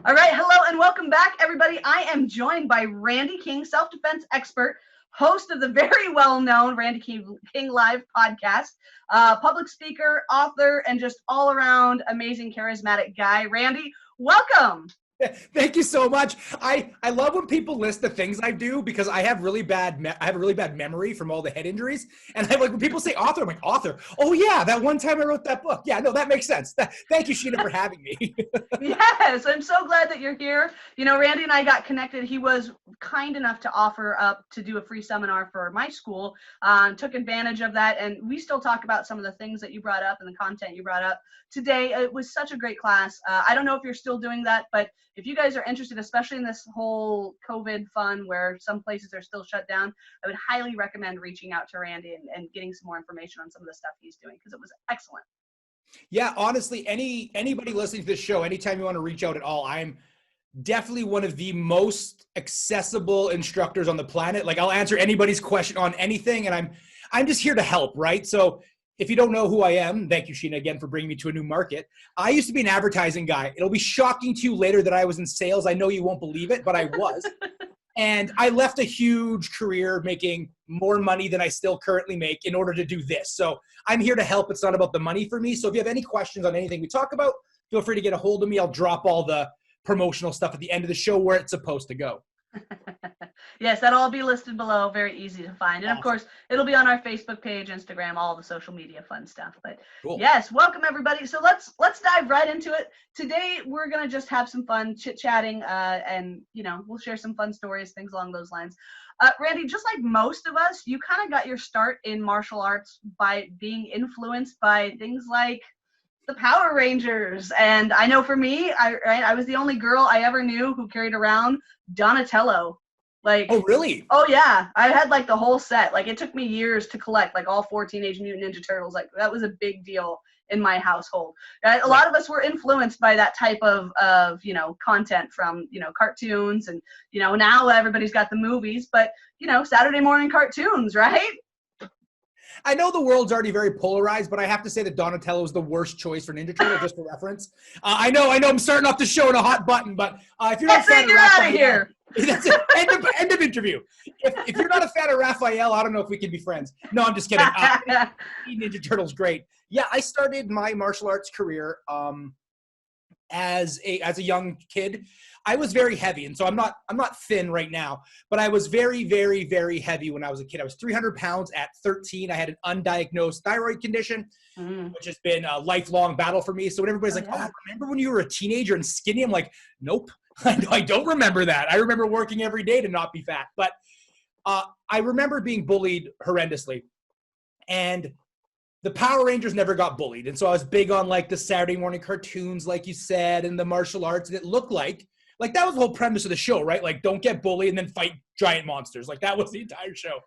All right, hello and welcome back, everybody. I am joined by Randy King, self-defense expert, host of the very well-known Randy King Live podcast, public speaker, author, and just all-around amazing, charismatic guy. Randy, welcome. Thank you so much. I love when people list the things I do because I have really bad memory from all the head injuries. And I like when people say author, I'm like, author. Oh yeah, that one time I wrote that book. Yeah, no, that makes sense. Thank you, Sheena, for having me. Yes, I'm so glad that you're here. You know, Randy and I got connected. He was kind enough to offer up to do a free seminar for my school. Took advantage of that, and we still talk about some of the things that you brought up and the content you brought up today. It was such a great class. I don't know if you're still doing that, but if you guys are interested, especially in this whole COVID fun where some places are still shut down, I would highly recommend reaching out to Randy and getting some more information on some of the stuff he's doing because it was excellent. Yeah, honestly, anybody listening to this show, anytime you want to reach out at all, I'm definitely one of the most accessible instructors on the planet. Like I'll answer anybody's question on anything, and I'm just here to help, right? So if you don't know who I am, thank you, Sheena, again, for bringing me to a new market. I used to be an advertising guy. It'll be shocking to you later that I was in sales. I know you won't believe it, but I was. And I left a huge career making more money than I still currently make in order to do this. So I'm here to help. It's not about the money for me. So if you have any questions on anything we talk about, feel free to get a hold of me. I'll drop all the promotional stuff at the end of the show where it's supposed to go. Yes, that'll all be listed below. Very easy to find. And of course, it'll be on our Facebook page, Instagram, all the social media fun stuff. But cool. Yes, welcome everybody. So let's dive right into it. Today, we're going to just have some fun chit-chatting and, you know, we'll share some fun stories, things along those lines. Randy, just like most of us, you kind of got your start in martial arts by being influenced by things like the Power Rangers. And I know for me, I was the only girl I ever knew who carried around Donatello. Like, oh really? Oh yeah, I had like the whole set. Like it took me years to collect like all 4 Teenage Mutant Ninja Turtles. Like that was a big deal in my household. A lot of us were influenced by that type of you know, content from, you know, cartoons, and you know, now everybody's got the movies, but you know, Saturday morning cartoons, right? I know the world's already very polarized, but I have to say that Donatello is the worst choice for Ninja Turtle, just for reference. I know I'm starting off the show in a hot button, but if you're not a fan of Raphael, out of here. That's it. End of interview. If you're not a fan of Raphael, I don't know if we can be friends. No, I'm just kidding. Ninja Turtle's great. Yeah, I started my martial arts career as a young kid. I was very heavy, and so I'm not thin right now, but I was very, very, very heavy when I was a kid. I was 300 pounds at 13. I had an undiagnosed thyroid condition, which has been a lifelong battle for me. So when everybody's like, "Oh, remember when you were a teenager and skinny?" I'm like, "Nope, I don't remember that. I remember working every day to not be fat." But I remember being bullied horrendously, and the Power Rangers never got bullied. And so I was big on like the Saturday morning cartoons, like you said, and the martial arts. And it looked like that was the whole premise of the show, right? Like don't get bullied and then fight giant monsters. Like that was the entire show.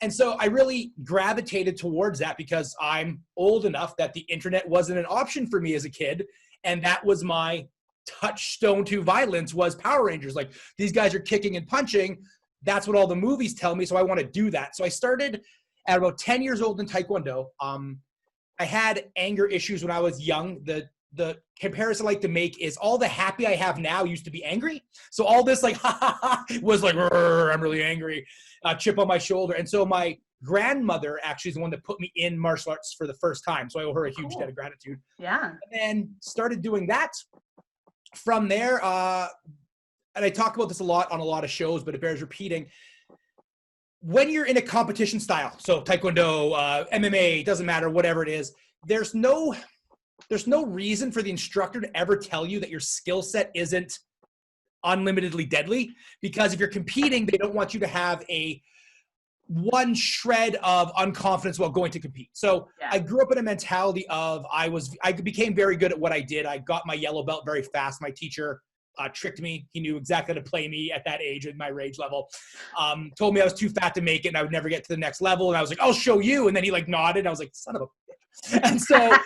And so I really gravitated towards that because I'm old enough that the internet wasn't an option for me as a kid. And that was my touchstone to violence, was Power Rangers. Like these guys are kicking and punching. That's what all the movies tell me. So I want to do that. So I started at about 10 years old in Taekwondo. I had anger issues when I was young. The comparison I like to make is all the happy I have now used to be angry. So all this like, ha ha ha, was like, I'm really angry, chip on my shoulder. And so my grandmother actually is the one that put me in martial arts for the first time. So I owe her a huge debt of gratitude. Yeah. And then started doing that. From there, and I talk about this a lot on a lot of shows, but it bears repeating. When you're in a competition style, so Taekwondo, MMA, doesn't matter, whatever it is, there's no reason for the instructor to ever tell you that your skill set isn't unlimitedly deadly, because if you're competing, they don't want you to have one shred of unconfidence while going to compete. So I grew up in a mentality of I became very good at what I did. I got my yellow belt very fast. My teacher tricked me. He knew exactly how to play me at that age, at my rage level. Told me I was too fat to make it and I would never get to the next level. And I was like, I'll show you. And then he like nodded. I was like, son of a bitch. And so,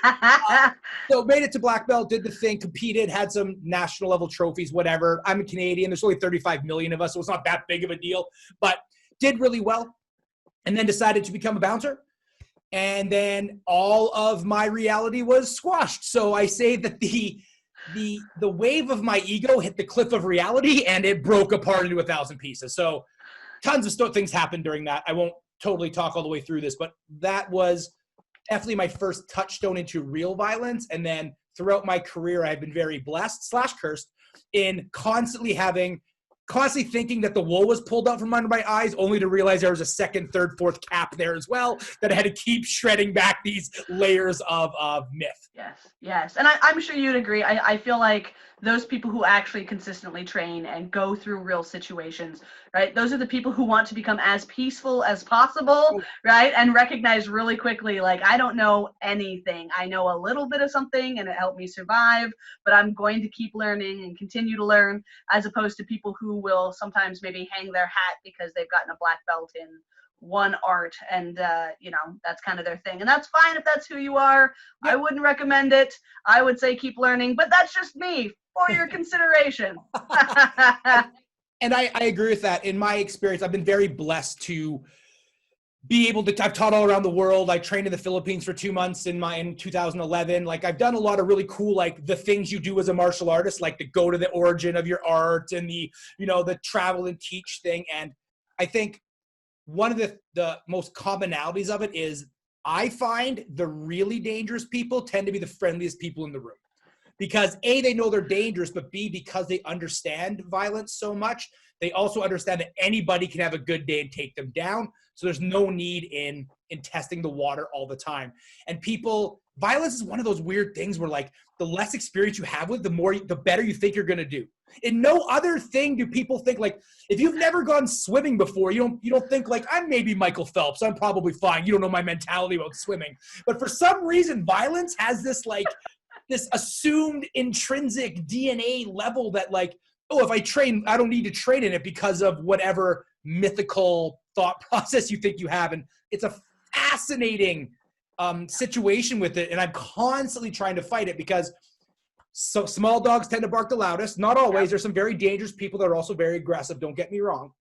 so made it to black belt, did the thing, competed, had some national level trophies, whatever. I'm a Canadian. There's only 35 million of us, so it's not that big of a deal, but did really well. And then decided to become a bouncer. And then all of my reality was squashed. So I say that the wave of my ego hit the cliff of reality and it broke apart into 1,000 pieces. So tons of things happened during that. I won't totally talk all the way through this, but that was definitely my first touchstone into real violence. And then throughout my career, I've been very blessed / cursed in constantly thinking that the wool was pulled out from under my eyes, only to realize there was a second, third, fourth cap there as well, that I had to keep shredding back these layers of myth. Yes. And I'm sure you'd agree. I feel like those people who actually consistently train and go through real situations, right? Those are the people who want to become as peaceful as possible, right? And recognize really quickly, like, I don't know anything. I know a little bit of something and it helped me survive, but I'm going to keep learning and continue to learn, as opposed to people who will sometimes maybe hang their hat because they've gotten a black belt in one art and that's kind of their thing, and that's fine if that's who you are. I wouldn't recommend it. I would say keep learning, but that's just me for your consideration. And I agree with that. In my experience, I've been very blessed to be able to, I've taught all around the world. I trained in the Philippines for 2 months in 2011. Like, I've done a lot of really cool, like, the things you do as a martial artist, like to go to the origin of your art and the travel and teach thing. And I think one of the most commonalities of it is I find the really dangerous people tend to be the friendliest people in the room, because A, they know they're dangerous, but B, because they understand violence so much, they also understand that anybody can have a good day and take them down. So there's no need in testing the water all the time. And violence is one of those weird things where, like, the less experience you have with, the better you think you're going to do. In no other thing do people think, like, if you've never gone swimming before, you don't think, like, I'm maybe Michael Phelps, I'm probably fine. You don't know my mentality about swimming. But for some reason, violence has this, like, this assumed intrinsic DNA level that, like, oh, if I train, I don't need to train in it because of whatever mythical thought process you think you have. And it's a fascinating situation with it. And I'm constantly trying to fight it, because so small dogs tend to bark the loudest. Not always. There's some very dangerous people that are also very aggressive. Don't get me wrong.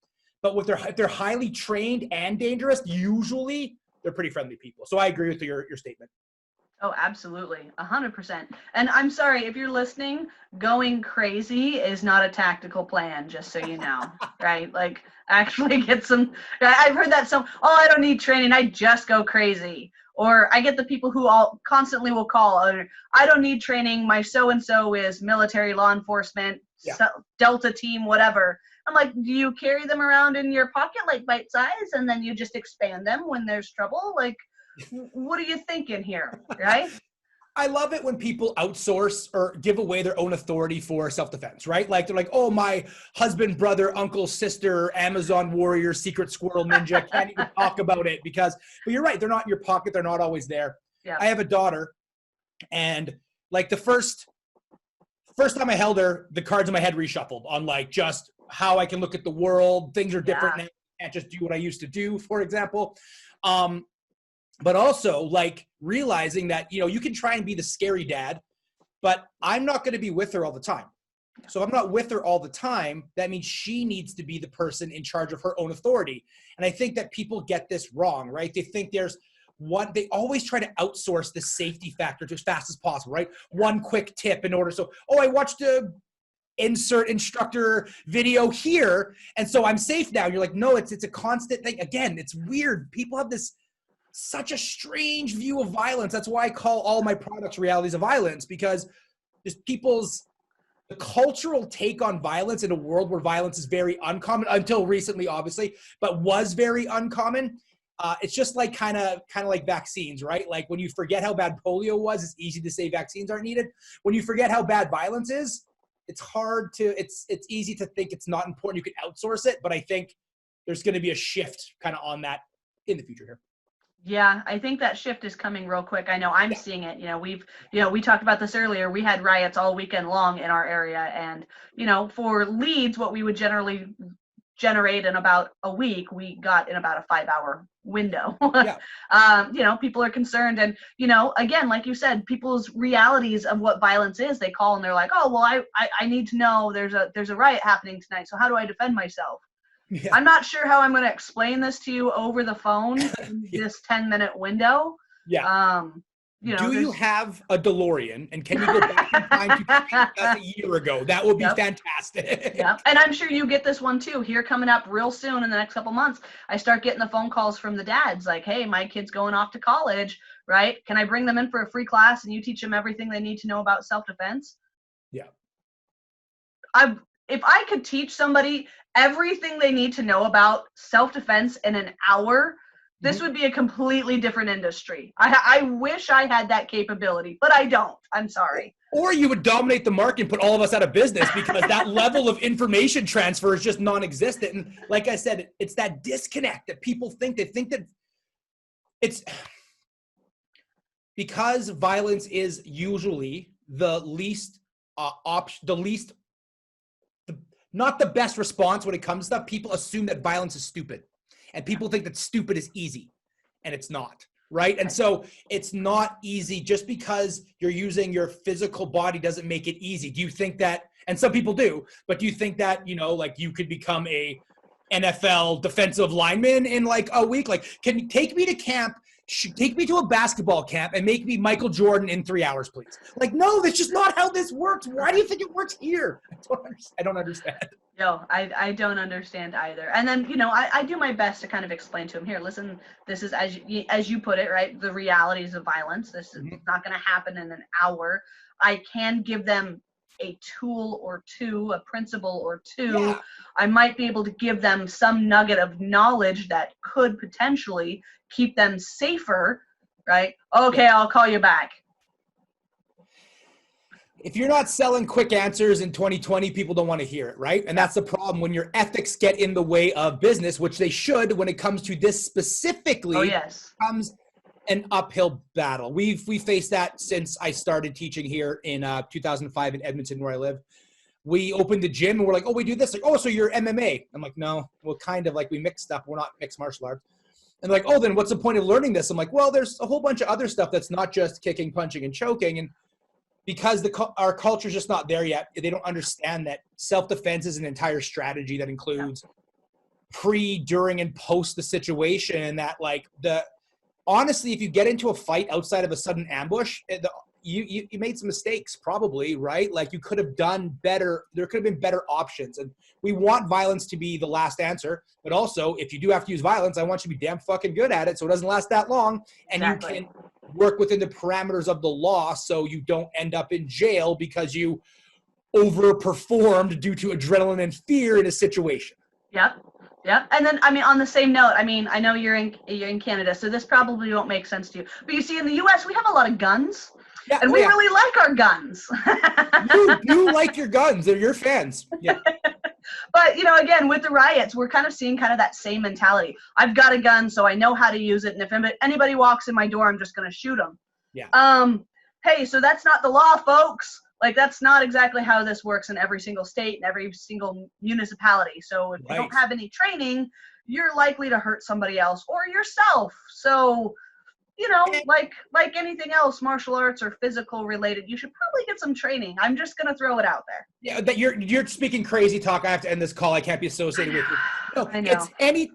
But if they're highly trained and dangerous, usually they're pretty friendly people. So I agree with your statement. Oh, absolutely. 100%. And I'm sorry, if you're listening, going crazy is not a tactical plan, just so you know, right? Like, actually get I've heard that I don't need training, I just go crazy. Or I get the people who all constantly will call, I don't need training, my so-and-so is military, law enforcement, Delta team, whatever. I'm like, do you carry them around in your pocket like bite size and then you just expand them when there's trouble? Like, what are you thinking here, right? I love it when people outsource or give away their own authority for self-defense, right? Like, they're like, oh, my husband, brother, uncle, sister, Amazon warrior, secret squirrel ninja, can't even talk about it but you're right, they're not in your pocket, they're not always there. Yeah. I have a daughter, and like the first time I held her, the cards in my head reshuffled on, like, just how I can look at the world. Things are different now. I can't just do what I used to do, for example. But also, like, realizing that, you can try and be the scary dad, but I'm not going to be with her all the time. So if I'm not with her all the time, that means she needs to be the person in charge of her own authority. And I think that people get this wrong, right? They think they always try to outsource the safety factor to as fast as possible, right? One quick tip in order. So, I watched a insert instructor video here, and so I'm safe now. You're like, no, it's a constant thing. Again, it's weird. People have such a strange view of violence. That's why I call all my products Realities of Violence, because just the cultural take on violence in a world where violence is very uncommon, until recently, obviously, but was very uncommon. It's just like kind of like vaccines, right? Like, when you forget how bad polio was, it's easy to say vaccines aren't needed. When you forget how bad violence is, it's easy to think it's not important. You can outsource it, but I think there's going to be a shift kind of on that in the future here. Yeah, I think that shift is coming real quick. I know I'm seeing it. We talked about this earlier. We had riots all weekend long in our area. And, for leads, what we would generally generate in about a week, we got in about a 5-hour window. People are concerned. And, again, like you said, people's realities of what violence is, they call and they're like, oh, well, I need to know there's a riot happening tonight. So how do I defend myself? Yeah. I'm not sure how I'm going to explain this to you over the phone in this 10-minute window. Yeah. Do you have a DeLorean, and can you go back in time to tweet us a year ago? That would be fantastic. Yeah, and I'm sure you get this one too. Here coming up real soon in the next couple months, I start getting the phone calls from the dads like, hey, my kid's going off to college, right? Can I bring them in for a free class and you teach them everything they need to know about self-defense? Yeah. If I could teach somebody everything they need to know about self-defense in an hour, this would be a completely different industry. I wish I had that capability, but I don't. I'm sorry. Or you would dominate the market and put all of us out of business because that level of information transfer is just non-existent. And like I said, it's that disconnect that people think. They think that it's because violence is usually the least not the best response when it comes to stuff. People assume that violence is stupid. And people think that stupid is easy, and it's not, right? And so it's not easy just because you're using your physical body doesn't make it easy. Do you think that, and some people do, but do you think that, like you could become a NFL defensive lineman in like a week? Like, can you take me to camp, take me to a basketball camp and make me Michael Jordan in 3 hours, please? Like, no, that's just not how this works. Why do you think it works here? I don't understand. No, I don't understand either. And then, I do my best to kind of explain to him, here, listen, this is, as you put it, right, the realities of violence. This is not going to happen in an hour. I can give them a tool or two, a principle or two. Yeah. I might be able to give them some nugget of knowledge that could potentially keep them safer, right? Okay, I'll call you back. If you're not selling quick answers in 2020, people don't want to hear it, right? And that's the problem when your ethics get in the way of business, which they should when it comes to this specifically. Oh, yes. Comes an uphill battle. We've faced that since I started teaching here in 2005 in Edmonton, where I live. We opened the gym and we're like, oh, we do this. Like, oh, so you're MMA. I'm like, no, well, kind of like we mix stuff. We're not mixed martial arts. And they're like, oh, then what's the point of learning this? I'm like, well, there's a whole bunch of other stuff that's not just kicking, punching, and choking. And because our culture is just not there yet, they don't understand that self-defense is an entire strategy that includes pre, during, and post the situation. And that, like, honestly, if you get into a fight outside of a sudden ambush, you made some mistakes, probably, right? Like, you could have done better. There could have been better options. And we want violence to be the last answer. But also, if you do have to use violence, I want you to be damn fucking good at it so it doesn't last that long. And exactly. You can work within the parameters of the law so you don't end up in jail because you overperformed due to adrenaline and fear in a situation. Yep. And then, on the same note, I know you're in Canada, so this probably won't make sense to you. But you see, in the U.S., we have a lot of guns. Yeah, and we really like our guns. You like your guns. They're your fans. Yeah. But, again, with the riots, we're kind of seeing that same mentality. I've got a gun, so I know how to use it. And if anybody walks in my door, I'm just going to shoot them. Yeah. Hey, so that's not the law, folks. Like, that's not exactly how this works in every single state and every single municipality. So if you don't have any training, you're likely to hurt somebody else or yourself. So, like anything else, martial arts or physical related, you should probably get some training. I'm just going to throw it out there. Yeah, that you're speaking crazy talk. I have to end this call. I can't be associated with you. No, I know. It's any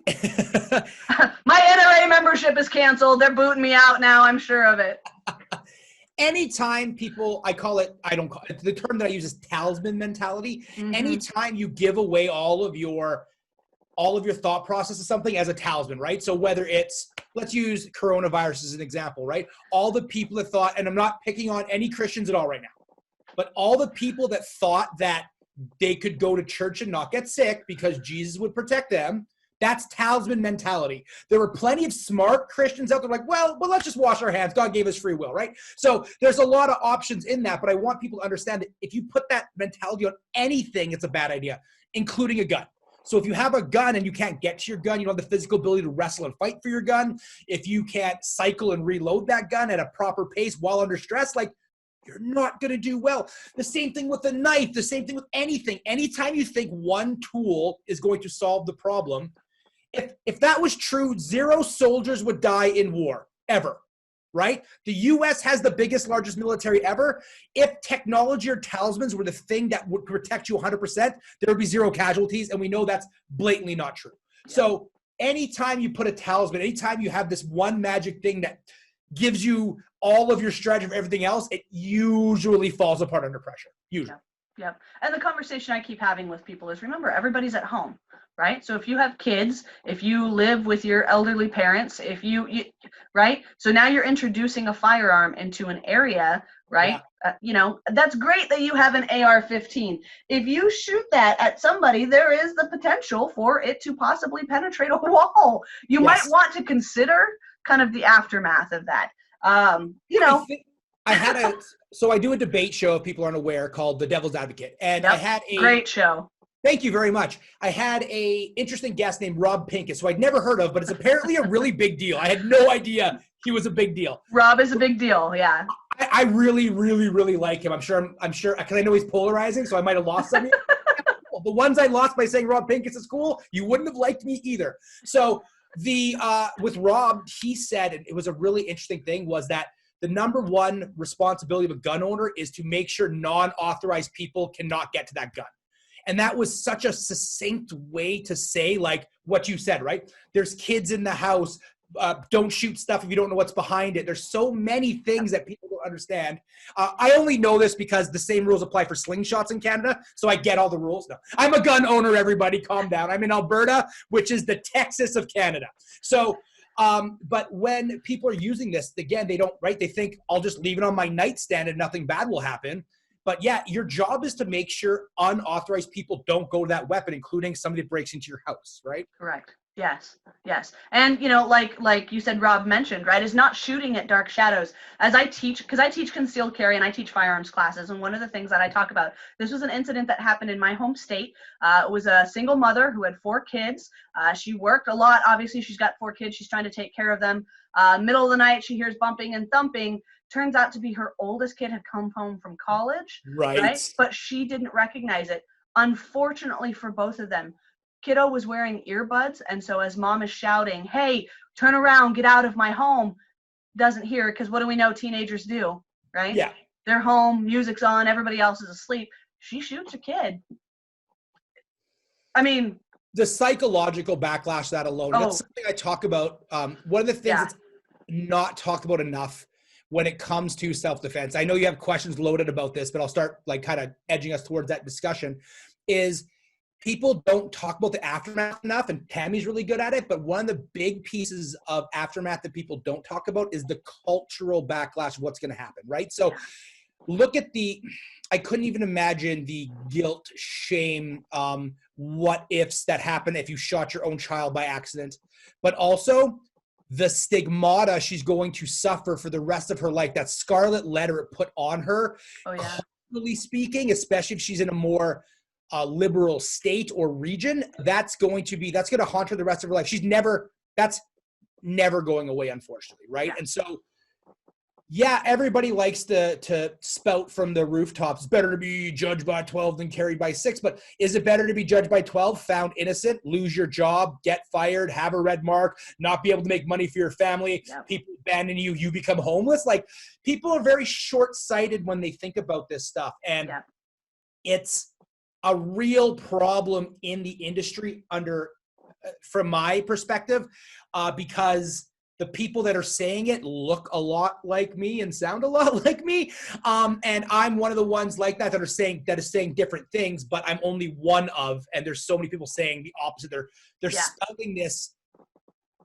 My NRA membership is canceled. They're booting me out now. I'm sure of it. Anytime people, the term that I use is talisman mentality. Mm-hmm. Anytime you give away all of your thought process of something as a talisman, right? So whether it's, let's use coronavirus as an example, right? All the people that thought, and I'm not picking on any Christians at all right now, but all the people that thought that they could go to church and not get sick because Jesus would protect them, that's talisman mentality. There were plenty of smart Christians out there like, well, let's just wash our hands. God gave us free will, right? So there's a lot of options in that, but I want people to understand that if you put that mentality on anything, it's a bad idea, including a gun. So if you have a gun and you can't get to your gun, you don't have the physical ability to wrestle and fight for your gun. If you can't cycle and reload that gun at a proper pace while under stress, like, you're not going to do well. The same thing with a knife, the same thing with anything. Anytime you think one tool is going to solve the problem, if that was true, 0 soldiers would die in war, ever, right? The U.S. has the biggest, largest military ever. If technology or talismans were the thing that would protect you 100%, there would be 0 casualties, and we know that's blatantly not true. Yeah. So anytime you put a talisman, anytime you have this one magic thing that gives you all of your strategy of everything else, it usually falls apart under pressure. Usually. Yep. And the conversation I keep having with people is, remember, everybody's at home, right? So if you have kids, if you live with your elderly parents, if you right? So now you're introducing a firearm into an area, right? Yeah. That's great that you have an AR-15. If you shoot that at somebody, there is the potential for it to possibly penetrate a wall. You might want to consider kind of the aftermath of that. So I do a debate show, if people aren't aware, called The Devil's Advocate. And I had a great show. Thank you very much. I had a interesting guest named Rob Pincus, who I'd never heard of, but it's apparently a really big deal. I had no idea he was a big deal. Rob is a big deal, yeah. I really, really, really like him. I'm sure, because I know he's polarizing, so I might have lost some of you. The ones I lost by saying Rob Pincus is cool, you wouldn't have liked me either. So with Rob, he said, and it was a really interesting thing, was that the number one responsibility of a gun owner is to make sure non-authorized people cannot get to that gun. And that was such a succinct way to say, like what you said, right? There's kids in the house. Don't shoot stuff if you don't know what's behind it. There's so many things that people don't understand. I only know this because the same rules apply for slingshots in Canada, so I get all the rules. No, I'm a gun owner, everybody. Calm down. I'm in Alberta, which is the Texas of Canada. So, but when people are using this, again, they don't, right? They think, I'll just leave it on my nightstand and nothing bad will happen. But yeah, your job is to make sure unauthorized people don't go to that weapon, including somebody that breaks into your house, right? Correct. Yes. And, like you said, Rob mentioned, right, is not shooting at dark shadows. As I teach, because I teach concealed carry and I teach firearms classes, and one of the things that I talk about, this was an incident that happened in my home state. It was a single mother who had 4 kids. She worked a lot. Obviously, she's got 4 kids. She's trying to take care of them. Middle of the night, she hears bumping and thumping. Turns out to be her oldest kid had come home from college. Right? But she didn't recognize it. Unfortunately for both of them, kiddo was wearing earbuds, and so as mom is shouting, hey, turn around, get out of my home, doesn't hear, because what do we know teenagers do, right? Yeah. They're home, music's on, everybody else is asleep. She shoots a kid. I mean, the psychological backlash, that alone, that's something I talk about. One of the things that's not talked about enough when it comes to self-defense, I know you have questions loaded about this, but I'll start like kind of edging us towards that discussion, is people don't talk about the aftermath enough, and Tammy's really good at it, but one of the big pieces of aftermath that people don't talk about is the cultural backlash of what's going to happen, right? So look at I couldn't even imagine the guilt, shame, what ifs that happen if you shot your own child by accident, but also the stigmata she's going to suffer for the rest of her life, that scarlet letter it put on her, culturally speaking, especially if she's in a more liberal state or region, that's going to haunt her the rest of her life. That's never going away, unfortunately, right? Yeah. And so, yeah, everybody likes to spout from the rooftops, it's better to be judged by 12 than carried by 6, but is it better to be judged by 12, found innocent, lose your job, get fired, have a red mark, not be able to make money for your family, people abandon you, you become homeless? Like, people are very short-sighted when they think about this stuff, and it's a real problem in the industry from my perspective, because the people that are saying it look a lot like me and sound a lot like me. And I'm one of the ones like that is saying different things, but I'm only one of, and there's so many people saying the opposite. They're spouting this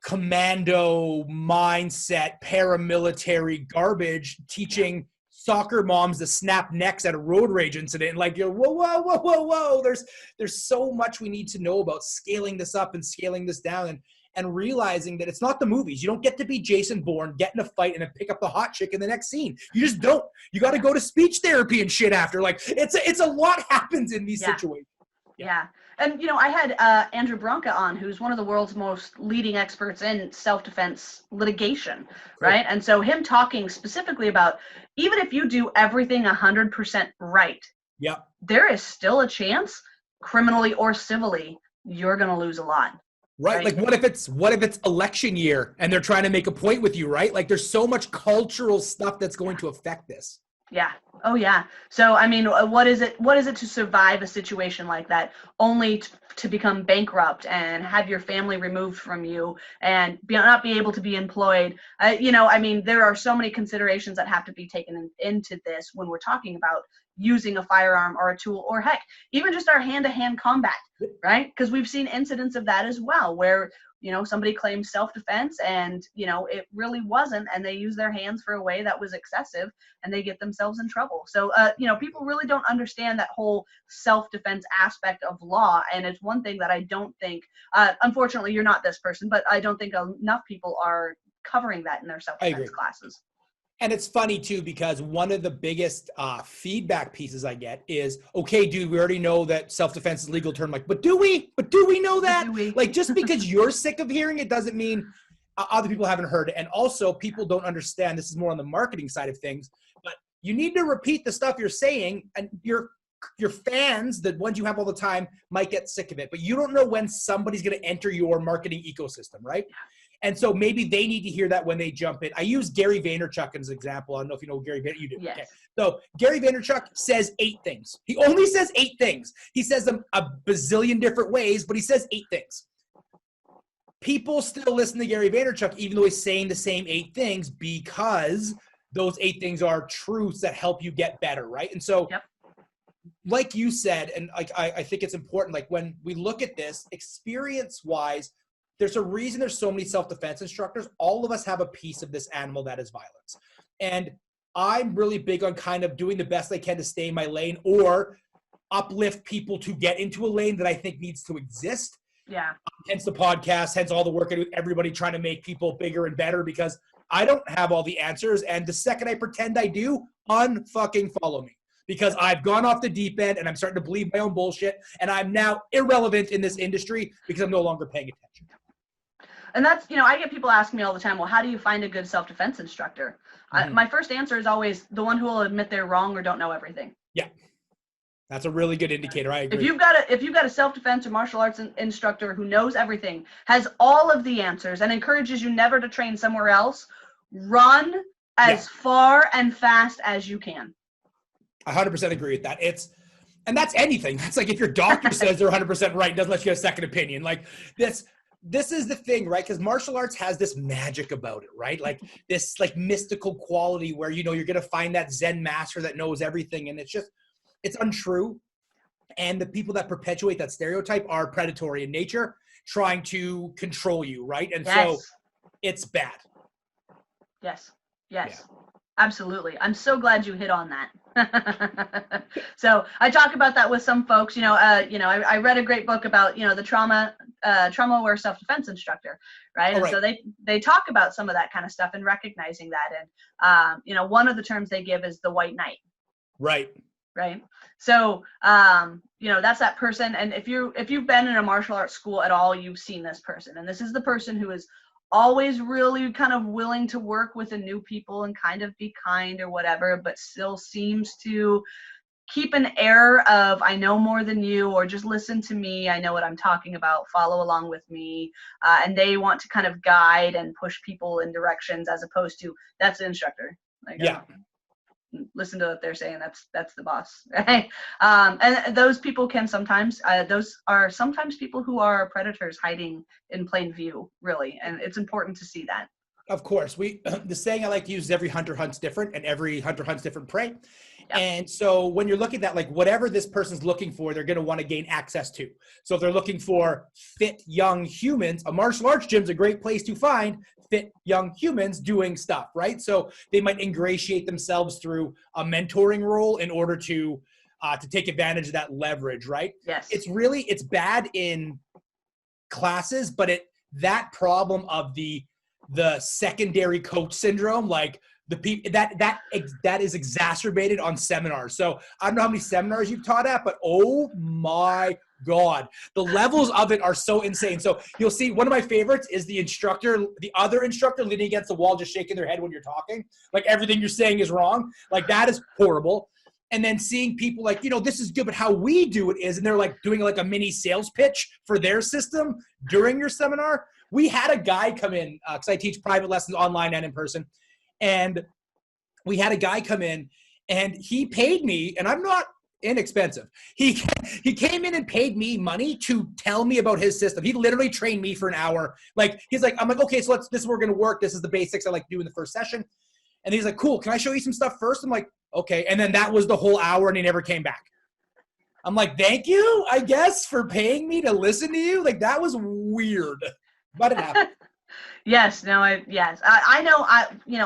commando mindset, paramilitary garbage, teaching soccer moms to snap necks at a road rage incident. Like, you're whoa. There's so much we need to know about scaling this up and scaling this down, and realizing that it's not the movies. You don't get to be Jason Bourne, get in a fight, and then pick up the hot chick in the next scene. You just don't. You got to go to speech therapy and shit after. Like, it's a lot happens in these situations. Yeah. And, I had Andrew Bronca on, who's one of the world's most leading experts in self-defense litigation, right? And so him talking specifically about, even if you do everything 100% right, there is still a chance, criminally or civilly, you're going to lose a lot. Right. Like, what if it's election year and they're trying to make a point with you, right? Like, there's so much cultural stuff that's going to affect this. Yeah. Oh yeah. So I mean, what is it to survive a situation like that, only to become bankrupt and have your family removed from you and not be able to be employed? I mean, there are so many considerations that have to be taken into this when we're talking about using a firearm or a tool, or heck, even just our hand-to-hand combat, right? Because we've seen incidents of that as well, where somebody claims self-defense and it really wasn't, and they use their hands for a way that was excessive, and they get themselves in trouble. So people really don't understand that whole self-defense aspect of law, and it's one thing that I don't think, unfortunately you're not this person, but I don't think enough people are covering that in their self-defense classes. And it's funny too, because one of the biggest feedback pieces I get is, okay, dude, we already know that self-defense is a legal term. Like, but do we know that? Like, just because you're sick of hearing it doesn't mean other people haven't heard it. And also, people don't understand, this is more on the marketing side of things, but you need to repeat the stuff you're saying, and your fans, the ones you have all the time, might get sick of it. But you don't know when somebody's going to enter your marketing ecosystem, right? And so maybe they need to hear that when they jump in. I use Gary Vaynerchuk as an example. I don't know if you know Gary Vaynerchuk. You do. Yes. Okay. So Gary Vaynerchuk says 8 things. He only says 8 things. He says them a bazillion different ways, but he says 8 things. People still listen to Gary Vaynerchuk even though he's saying the same 8 things, because those 8 things are truths that help you get better, right? And so, like you said, and I think it's important, like when we look at this experience-wise, there's a reason there's so many self-defense instructors. All of us have a piece of this animal that is violence. And I'm really big on kind of doing the best I can to stay in my lane, or uplift people to get into a lane that I think needs to exist. Yeah. Hence the podcast, hence all the work I do with everybody trying to make people bigger and better, because I don't have all the answers. And the second I pretend I do, unfucking follow me. Because I've gone off the deep end and I'm starting to believe my own bullshit. And I'm now irrelevant in this industry because I'm no longer paying attention. And that's, I get people asking me all the time, well, how do you find a good self-defense instructor? My first answer is always the one who will admit they're wrong or don't know everything. Yeah. That's a really good indicator. I agree. If you've got a self-defense or martial arts instructor who knows everything, has all of the answers, and encourages you never to train somewhere else, run as far and fast as you can. I 100% agree with that. And that's anything. That's like if your doctor says they're 100% right, doesn't let you get a second opinion. Like this is the thing, right? Because martial arts has this magic about it, right? Like this like mystical quality where, you're going to find that Zen master that knows everything. And it's untrue. And the people that perpetuate that stereotype are predatory in nature, trying to control you, right? And so it's bad. Yes. Yeah. Absolutely. I'm so glad you hit on that. So I talk about that with some folks. I read a great book about the trauma aware self-defense instructor, right? And so they talk about some of that kind of stuff and recognizing that. And one of the terms they give is the white knight. Right. So that's that person. And if you've been in a martial arts school at all, you've seen this person. And this is the person who is always really kind of willing to work with the new people and kind of be kind or whatever, but still seems to keep an air of, I know more than you, or just listen to me, I know what I'm talking about, follow along with me. And they want to kind of guide and push people in directions, as opposed to, that's the instructor. Like, listen to what they're saying, that's the boss, right? And those people can sometimes, those are sometimes people who are predators hiding in plain view, really. And it's important to see that. Of course. The saying I like to use is every hunter hunts different, and every hunter hunts different prey. Yep. And so when you're looking at that, like whatever this person's looking for, they're going to want to gain access to. So if they're looking for fit young humans, a martial arts gym's a great place to find fit young humans doing stuff, right? So they might ingratiate themselves through a mentoring role in order to take advantage of that leverage, right? Yes. It's bad in classes, but that problem of the secondary coach syndrome, like the people that is exacerbated on seminars. So I don't know how many seminars you've taught at, but oh my God, the levels of it are so insane. So you'll see one of my favorites is the other instructor leaning against the wall, just shaking their head when you're talking. Like everything you're saying is wrong. Like that is horrible. And then seeing people like, this is good, but how we do it is, and they're like doing like a mini sales pitch for their system during your seminar. We had a guy come in, because I teach private lessons online and in person. And we had a guy come in, And he paid me, and I'm not inexpensive. He came in and paid me money to tell me about his system. He literally trained me for an hour. Like, he's like, I'm like, okay, so this is where we're going to work. This is the basics I like to do in the first session. And he's like, cool, can I show you some stuff first? I'm like, okay. And then that was the whole hour, and he never came back. I'm like, thank you, I guess, for paying me to listen to you. Like, that was weird, but it happened. Yes, no, I know,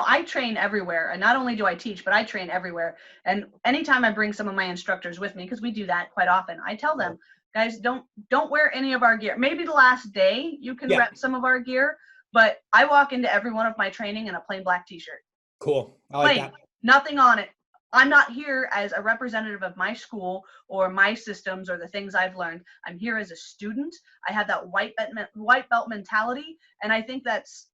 I train everywhere, and not only do I teach, but I train everywhere. And anytime I bring some of my instructors with me, because we do that quite often, I tell them, guys, don't wear any of our gear. Maybe the last day you can rep some of our gear, but I walk into every one of my training in a plain black t-shirt. Cool. I like that. Nothing on it. I'm not here as a representative of my school or my systems or the things I've learned. I'm here as a student. I have that white belt mentality, and I think that's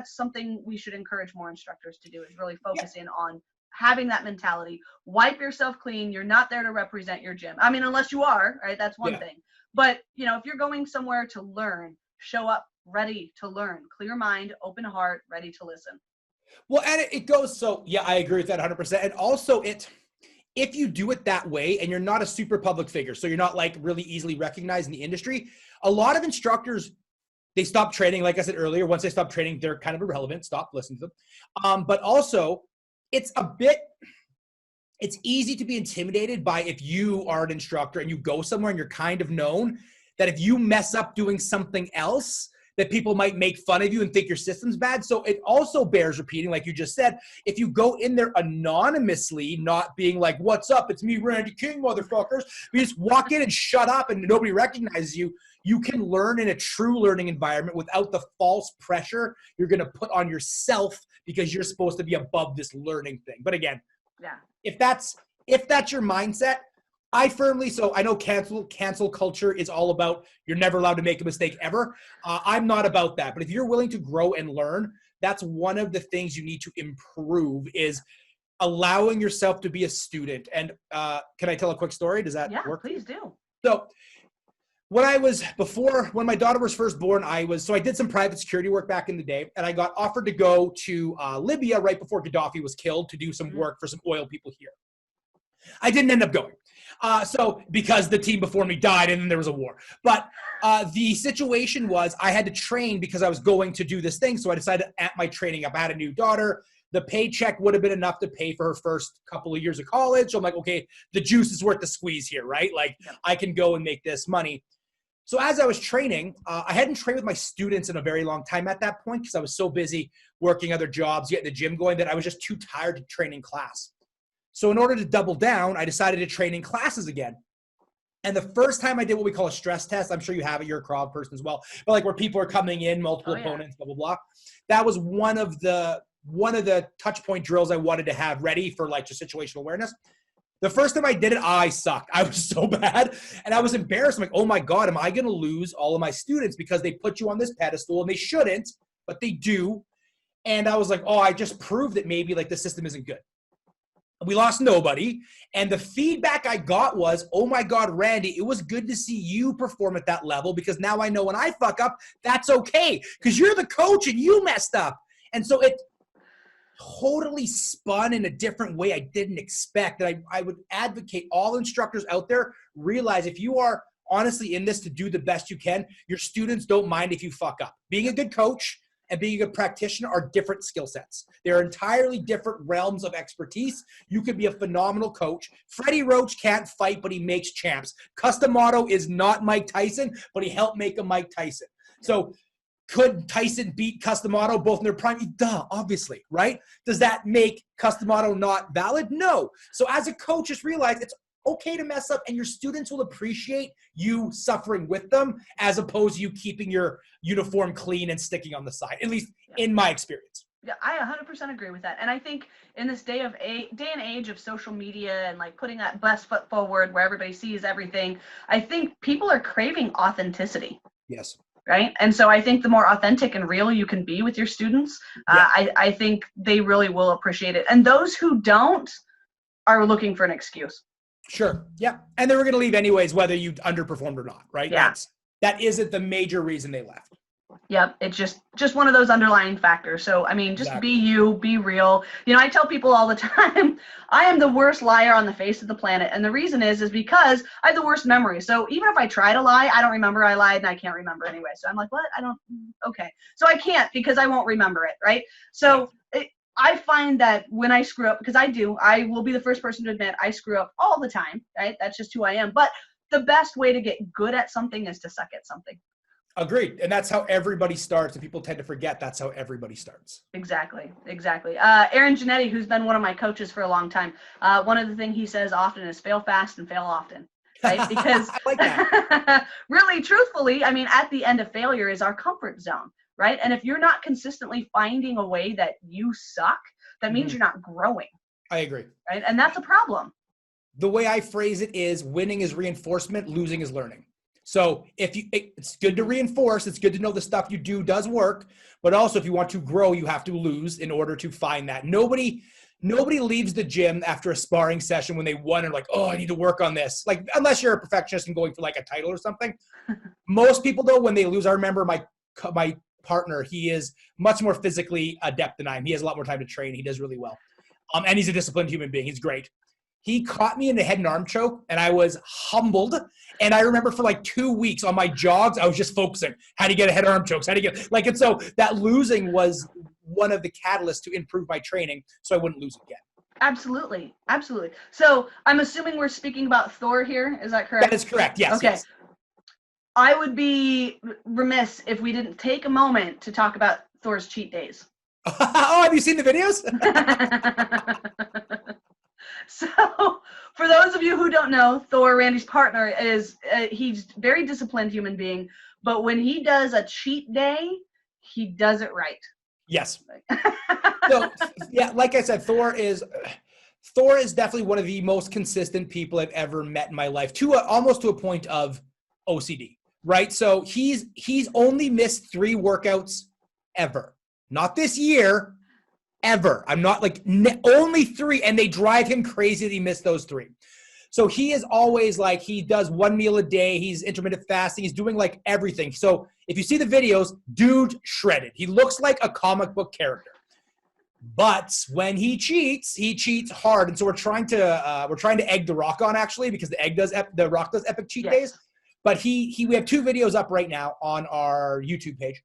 something we should encourage more instructors to do, is really focus in on having that mentality. Wipe yourself clean. You're not there to represent your gym. I mean, unless you are, right? That's one thing. But if you're going somewhere to learn, show up ready to learn. Clear mind, open heart, ready to listen. Well, and it goes, so yeah, I agree with that 100%. And also if you do it that way and you're not a super public figure, so you're not like really easily recognized in the industry, a lot of instructors, they stop training. Like I said earlier, once they stop training, they're kind of irrelevant. Stop listening to them. But also it's easy to be intimidated by, if you are an instructor and you go somewhere and you're kind of known, that if you mess up doing something else, that people might make fun of you and think your system's bad. So it also bears repeating, like you just said, if you go in there anonymously, not being like, what's up, it's me, Randy King, motherfuckers. You just walk in and shut up and nobody recognizes you. You can learn in a true learning environment without the false pressure you're going to put on yourself because you're supposed to be above this learning thing. But again, if that's your mindset, I know cancel culture is all about you're never allowed to make a mistake ever. I'm not about that. But if you're willing to grow and learn, that's one of the things you need to improve, is allowing yourself to be a student. And can I tell a quick story? Does that work? Yeah, please do. So when my daughter was first born, I did some private security work back in the day, and I got offered to go to Libya right before Gaddafi was killed to do some work for some oil people here. I didn't end up going. Because the team before me died and then there was a war. But the situation was I had to train because I was going to do this thing. So I decided to amp my training up. I had a new daughter. The paycheck would have been enough to pay for her first couple of years of college. So I'm like, okay, the juice is worth the squeeze here, right? Like, I can go and make this money. So as I was training, I hadn't trained with my students in a very long time at that point because I was so busy working other jobs, getting the gym going, that I was just too tired to train in class. So in order to double down, I decided to train in classes again. And the first time I did what we call a stress test, I'm sure you have it, you're a crowd person as well, but like where people are coming in, multiple opponents, blah, blah, blah. That was one of the touch point drills I wanted to have ready for like just situational awareness. The first time I did it, I sucked. I was so bad. And I was embarrassed. I'm like, oh my God, am I going to lose all of my students because they put you on this pedestal, and they shouldn't, but they do. And I was like, oh, I just proved that maybe like the system isn't good. We lost nobody. And the feedback I got was, oh my God, Randy, it was good to see you perform at that level, because now I know when I fuck up, that's okay, because you're the coach and you messed up. And so it totally spun in a different way I didn't expect. And I would advocate all instructors out there, realize if you are honestly in this to do the best you can, your students don't mind if you fuck up. Being a good coach and being a good practitioner are different skill sets. They're entirely different realms of expertise. You could be a phenomenal coach. Freddie Roach can't fight, but he makes champs. Customato is not Mike Tyson, but he helped make a Mike Tyson. So could Tyson beat Customato both in their prime? Duh, obviously, right? Does that make Customato not valid? No. So as a coach, just realize it's okay to mess up, and your students will appreciate you suffering with them as opposed to you keeping your uniform clean and sticking on the side, at least in my experience. Yeah, I 100% agree with that. And I think in this day and age of social media and like putting that best foot forward where everybody sees everything, I think people are craving authenticity. Yes. Right. And so I think the more authentic and real you can be with your students, I think they really will appreciate it. And those who don't are looking for an excuse. Sure. Yeah. And they were going to leave anyways, whether you underperformed or not, right? Yeah. That isn't the major reason they left. Yep, it's just one of those underlying factors. So, I mean, just be you, be real. You know, I tell people all the time, I am the worst liar on the face of the planet. And the reason is because I have the worst memory. So even if I try to lie, I don't remember I lied and I can't remember anyway. So I'm like, what? Okay. So I can't because I won't remember it, right? So I find that when I screw up, because I will be the first person to admit I screw up all the time, right? That's just who I am. But the best way to get good at something is to suck at something. Agreed. And that's how everybody starts. And people tend to forget that's how everybody starts. Exactly. Aaron Genetti, who's been one of my coaches for a long time, one of the things he says often is fail fast and fail often. Right? Because I like that. Really, truthfully, I mean, at the end of failure is our comfort zone, right? And if you're not consistently finding a way that you suck, that means you're not growing. I agree. Right? And that's a problem. The way I phrase it is winning is reinforcement, losing is learning. So it's good to reinforce, it's good to know the stuff you do does work, but also if you want to grow, you have to lose in order to find that. Nobody leaves the gym after a sparring session when they won and like, oh, I need to work on this. Like, unless you're a perfectionist and going for like a title or something. Most people though, when they lose, I remember my partner, he is much more physically adept than I am. He has a lot more time to train. He does really well. And he's a disciplined human being. He's great. He caught me in the head and arm choke, and I was humbled. And I remember for like 2 weeks on my jogs, I was just focusing how to get a head and arm chokes, how to get like, and so that losing was one of the catalysts to improve my training, so I wouldn't lose again. Absolutely. So I'm assuming we're speaking about Thor here. Is that correct? That is correct. Yes. Okay. Yes. I would be remiss if we didn't take a moment to talk about Thor's cheat days. Oh, have you seen the videos? So, for those of you who don't know, Thor, Randy's partner, is he's a very disciplined human being, but when he does a cheat day, he does it right. Yes. So, yeah, like I said, Thor is definitely one of the most consistent people I've ever met in my life, almost to a point of OCD, right? So he's only missed 3 workouts ever. Not this year, ever. I'm not like only 3, and they drive him crazy that he missed those 3. So he is always like, he does 1 meal a day. He's intermittent fasting. He's doing like everything. So if you see the videos, dude shredded. He looks like a comic book character. But when he cheats hard. And so we're trying to egg the Rock on, actually, because the Rock does epic cheat days. But we have 2 videos up right now on our YouTube page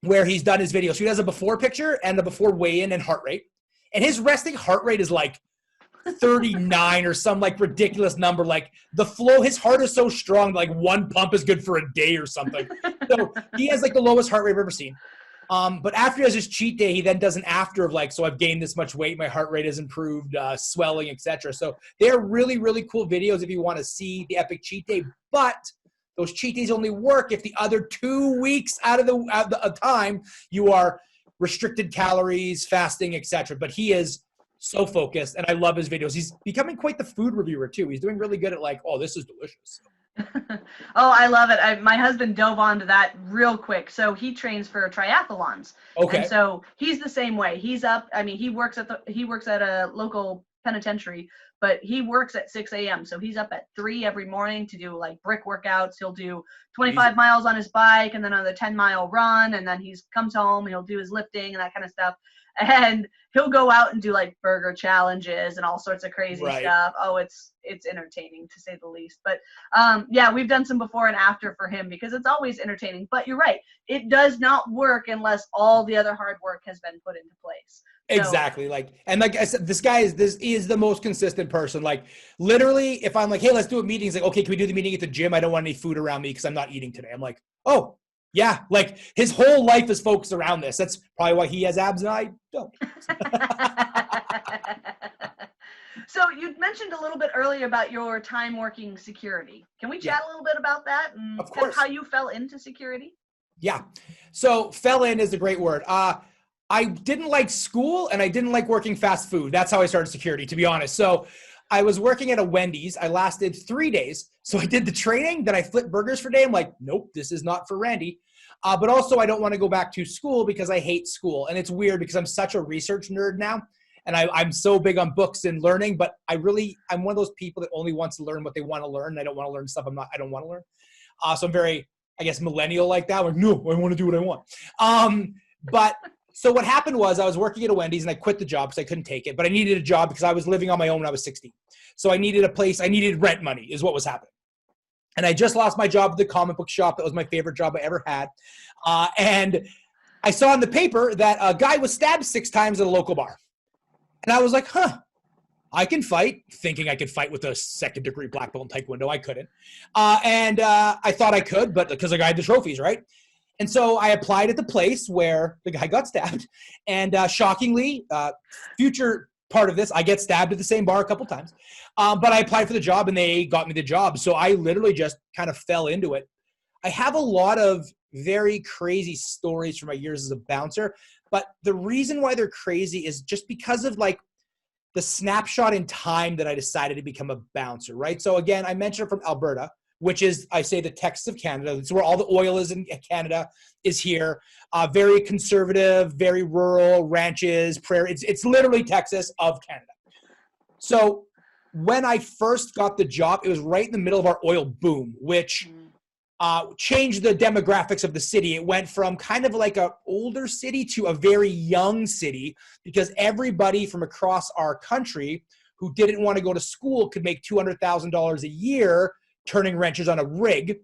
where he's done his video. So he does a before picture and a before weigh-in and heart rate. And his resting heart rate is like 39 or some like ridiculous number. Like the flow, his heart is so strong, like 1 pump is good for a day or something. So he has like the lowest heart rate I've ever seen. But after he has his cheat day, he then does an after of like, so I've gained this much weight, my heart rate has improved, swelling, etc. So they're really, really cool videos if you want to see the epic cheat day. But those cheat days only work if the other 2 weeks out of the time you are restricted calories, fasting, etc. But he is so focused, and I love his videos. He's becoming quite the food reviewer too. He's doing really good at like, oh, this is delicious. Oh, I love it. My husband dove onto that real quick. So he trains for triathlons. Okay. And so he's the same way. He's up. I mean, he works at a local penitentiary, but he works at 6 a.m. So he's up at 3 every morning to do like brick workouts. He'll do 25 miles on his bike and then another 10-mile run. And then he comes home and he'll do his lifting and that kind of stuff. And he'll go out and do like burger challenges and all sorts of crazy stuff. Oh, it's entertaining to say the least. But yeah, we've done some before and after for him because it's always entertaining. But you're right. It does not work unless all the other hard work has been put into place. Exactly. And like I said, this is the most consistent person. Like literally, if I'm like, hey, let's do a meeting. He's like, okay, can we do the meeting at the gym? I don't want any food around me because I'm not eating today. I'm like, oh, yeah. Like his whole life is focused around this. That's probably why he has abs and I don't. So you mentioned a little bit earlier about your time working security. Can we chat a little bit about that and of course. How you fell into security? Yeah. So fell in is a great word. I didn't like school and I didn't like working fast food. That's how I started security, to be honest. So I was working at a Wendy's. I lasted 3 days. So I did the training, then I flipped burgers for a day. I'm like, nope, this is not for Randy. But also I don't want to go back to school because I hate school. And it's weird because I'm such a research nerd now. And I'm so big on books and learning, but I'm one of those people that only wants to learn what they want to learn. I don't want to learn stuff I don't want to learn. So I'm very I guess, millennial like that. Like, no, I want to do what I want. But so what happened was I was working at a Wendy's and I quit the job because I couldn't take it. But I needed a job because I was living on my own when I was 16. So I needed a place. I needed rent money is what was happening. And I just lost my job at the comic book shop. That was my favorite job I ever had. And I saw in the paper that a guy was stabbed 6 times at a local bar. And I was like, I can fight, thinking I could fight with a 2nd-degree black belt in Taekwondo. I couldn't. And I thought I could, but because I had the trophies, right? And so I applied at the place where the guy got stabbed. And shockingly, future part of this, I get stabbed at the same bar a couple times. But I applied for the job and they got me the job. So I literally just kind of fell into it. I have a lot of very crazy stories from my years as a bouncer. But the reason why they're crazy is just because of like the snapshot in time that I decided to become a bouncer, right? So again, I mentioned from Alberta, which is, I say, the Texas of Canada. It's where all the oil is in Canada, is here. Very conservative, very rural, ranches, prairie. It's literally Texas of Canada. So when I first got the job, it was right in the middle of our oil boom, which changed the demographics of the city. It went from kind of like an older city to a very young city because everybody from across our country who didn't want to go to school could make $200,000 a year turning wrenches on a rig.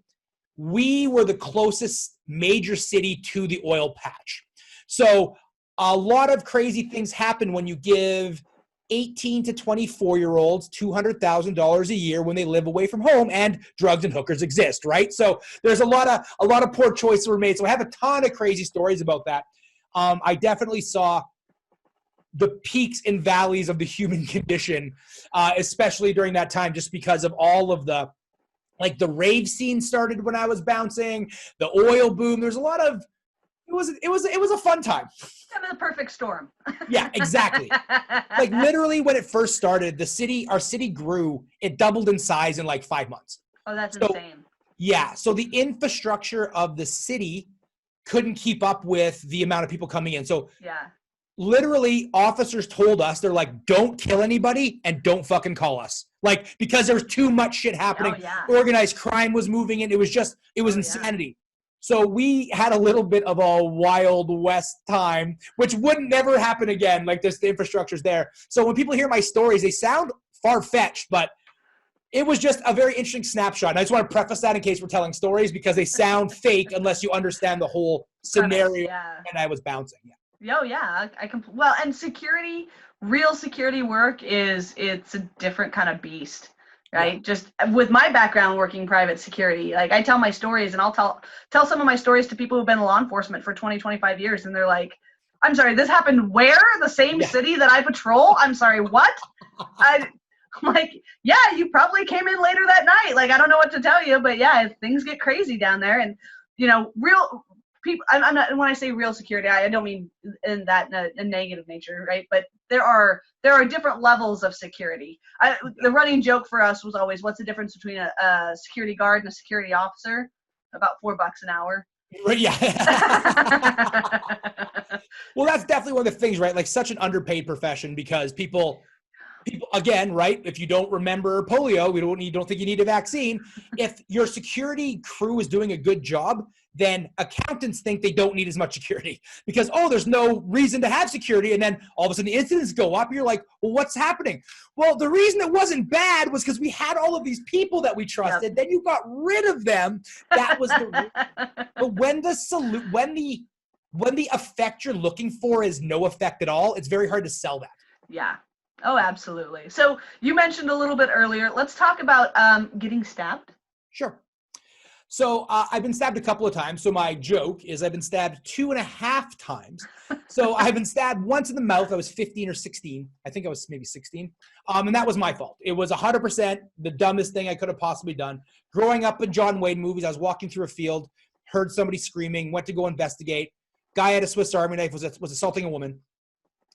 We were the closest major city to the oil patch. So a lot of crazy things happen when you give 18 to 24-year-olds $200,000 a year when they live away from home, and drugs and hookers exist, right? So there's a lot of poor choices were made. So I have a ton of crazy stories about that. I definitely saw the peaks and valleys of the human condition, especially during that time, just because of all of the, like the rave scene started when I was bouncing, the oil boom. There's a lot of, it was a fun time. Kind of the perfect storm. Yeah, exactly. Like literally when it first started, our city grew, it doubled in size in like 5 months. Oh, that's insane. Yeah. So the infrastructure of the city couldn't keep up with the amount of people coming in. So yeah. Literally, officers told us, they're like, don't kill anybody and don't fucking call us. Like, because there was too much shit happening. Oh, yeah. Organized crime was moving in. It was insanity. Yeah. So we had a little bit of a Wild West time, which would never happen again. Like, the infrastructure's there. So when people hear my stories, they sound far-fetched, but it was just a very interesting snapshot. And I just want to preface that in case we're telling stories, because they sound fake unless you understand the whole scenario. Yeah. And I was bouncing. Yeah. Oh yeah, well, and real security work it's a different kind of beast, right? Yeah. Just with my background working private security, like I tell my stories and I'll tell some of my stories to people who've been in law enforcement for 20, 25 years. And they're like, I'm sorry, this happened where? The same city that I patrol? I'm sorry, what? I'm like, yeah, you probably came in later that night. Like, I don't know what to tell you, but yeah, things get crazy down there. And, real people, I'm not, when I say real security, I don't mean in that a negative nature, right? But there are different levels of security. The running joke for us was always, what's the difference between a security guard and a security officer? About $4 an hour. Yeah. Well, that's definitely one of the things, right? Like, such an underpaid profession, because people again, right? If you don't remember polio, you don't think you need a vaccine. If your security crew is doing a good job, then accountants think they don't need as much security because, there's no reason to have security. And then all of a sudden the incidents go up. You're like, well, what's happening? Well, the reason it wasn't bad was because we had all of these people that we trusted. Yep. Then you got rid of them. That was but when the effect you're looking for is no effect at all, it's very hard to sell that. Yeah. Oh, absolutely. So you mentioned a little bit earlier. Let's talk about getting stabbed. Sure. So I've been stabbed a couple of times. So my joke is I've been stabbed 2.5 times. So I've been stabbed once in the mouth. I was 15 or 16. I think I was maybe 16. And that was my fault. It was 100% the dumbest thing I could have possibly done. Growing up in John Wayne movies, I was walking through a field, heard somebody screaming, went to go investigate. Guy had a Swiss Army knife, was assaulting a woman.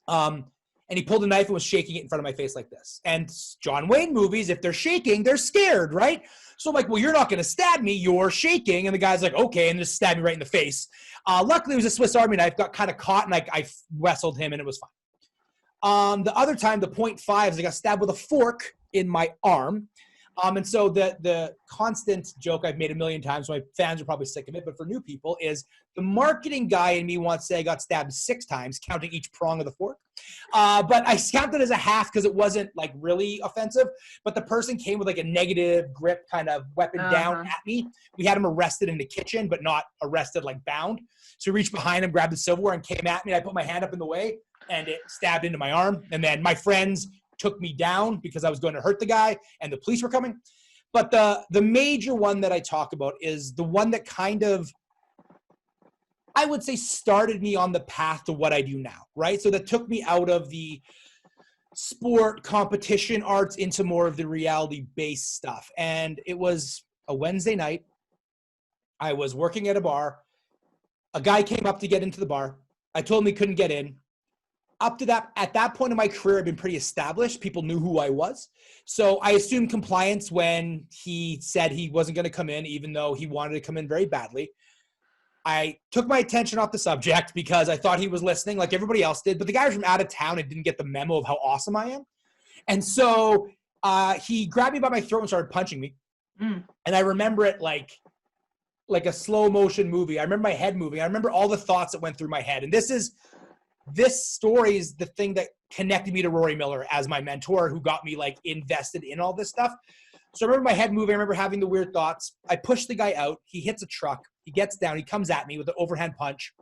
And he pulled a knife and was shaking it in front of my face like this. And John Wayne movies, if they're shaking, they're scared, right? So I'm like, well, you're not going to stab me. You're shaking. And the guy's like, okay, and just stabbed me right in the face. Luckily, it was a Swiss Army knife. Got kind of caught, and I wrestled him, and it was fine. The other time, the .5, I got stabbed with a fork in my arm. And so the constant joke I've made a million times, my fans are probably sick of it, but for new people is the marketing guy in me wants to say I got stabbed 6 times, counting each prong of the fork. But I counted it as a half because it wasn't like really offensive. But the person came with like a negative grip kind of weapon down at me. We had him arrested in the kitchen, but not arrested like bound. So he reached behind him, grabbed the silverware, and came at me. I put my hand up in the way, and it stabbed into my arm. And then my friends took me down because I was going to hurt the guy, and the police were coming. But the major one that I talk about is the one that kind of, I would say, started me on the path to what I do now, right? So that took me out of the sport competition arts into more of the reality-based stuff. And it was a Wednesday night. I was working at a bar. A guy came up to get into the bar. I told him he couldn't get in. Up to that, at that point in my career, I've been pretty established. People knew who I was. So I assumed compliance when he said he wasn't going to come in, even though he wanted to come in very badly. I took my attention off the subject because I thought he was listening like everybody else did. But the guy was from out of town and didn't get the memo of how awesome I am. And so he grabbed me by my throat and started punching me. And I remember it like a slow motion movie. I remember my head moving. I remember all the thoughts that went through my head. And this story is the thing that connected me to Rory Miller as my mentor, who got me like invested in all this stuff. So I remember my head moving. I remember having the weird thoughts. I push the guy out. He hits a truck. He gets down. He comes at me with an overhand punch.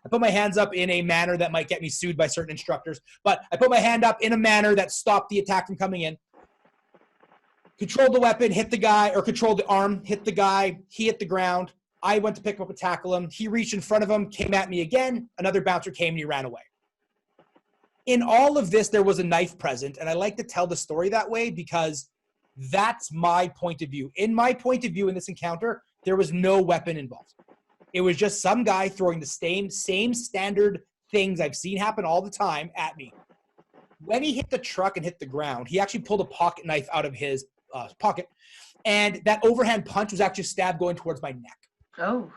I put my hands up in a manner that might get me sued by certain instructors, but I put my hand up in a manner that stopped the attack from coming in. Controlled the weapon, hit the guy, or controlled the arm, hit the guy. He hit the ground. I went to pick him up and tackle him. He reached in front of him, came at me again. Another bouncer came and he ran away. In all of this, there was a knife present, and I like to tell the story that way because that's my point of view. In my point of view in this encounter, there was no weapon involved. It was just some guy throwing the same standard things I've seen happen all the time at me. When he hit the truck and hit the ground, he actually pulled a pocket knife out of his pocket, and that overhand punch was actually a stab going towards my neck. Oh.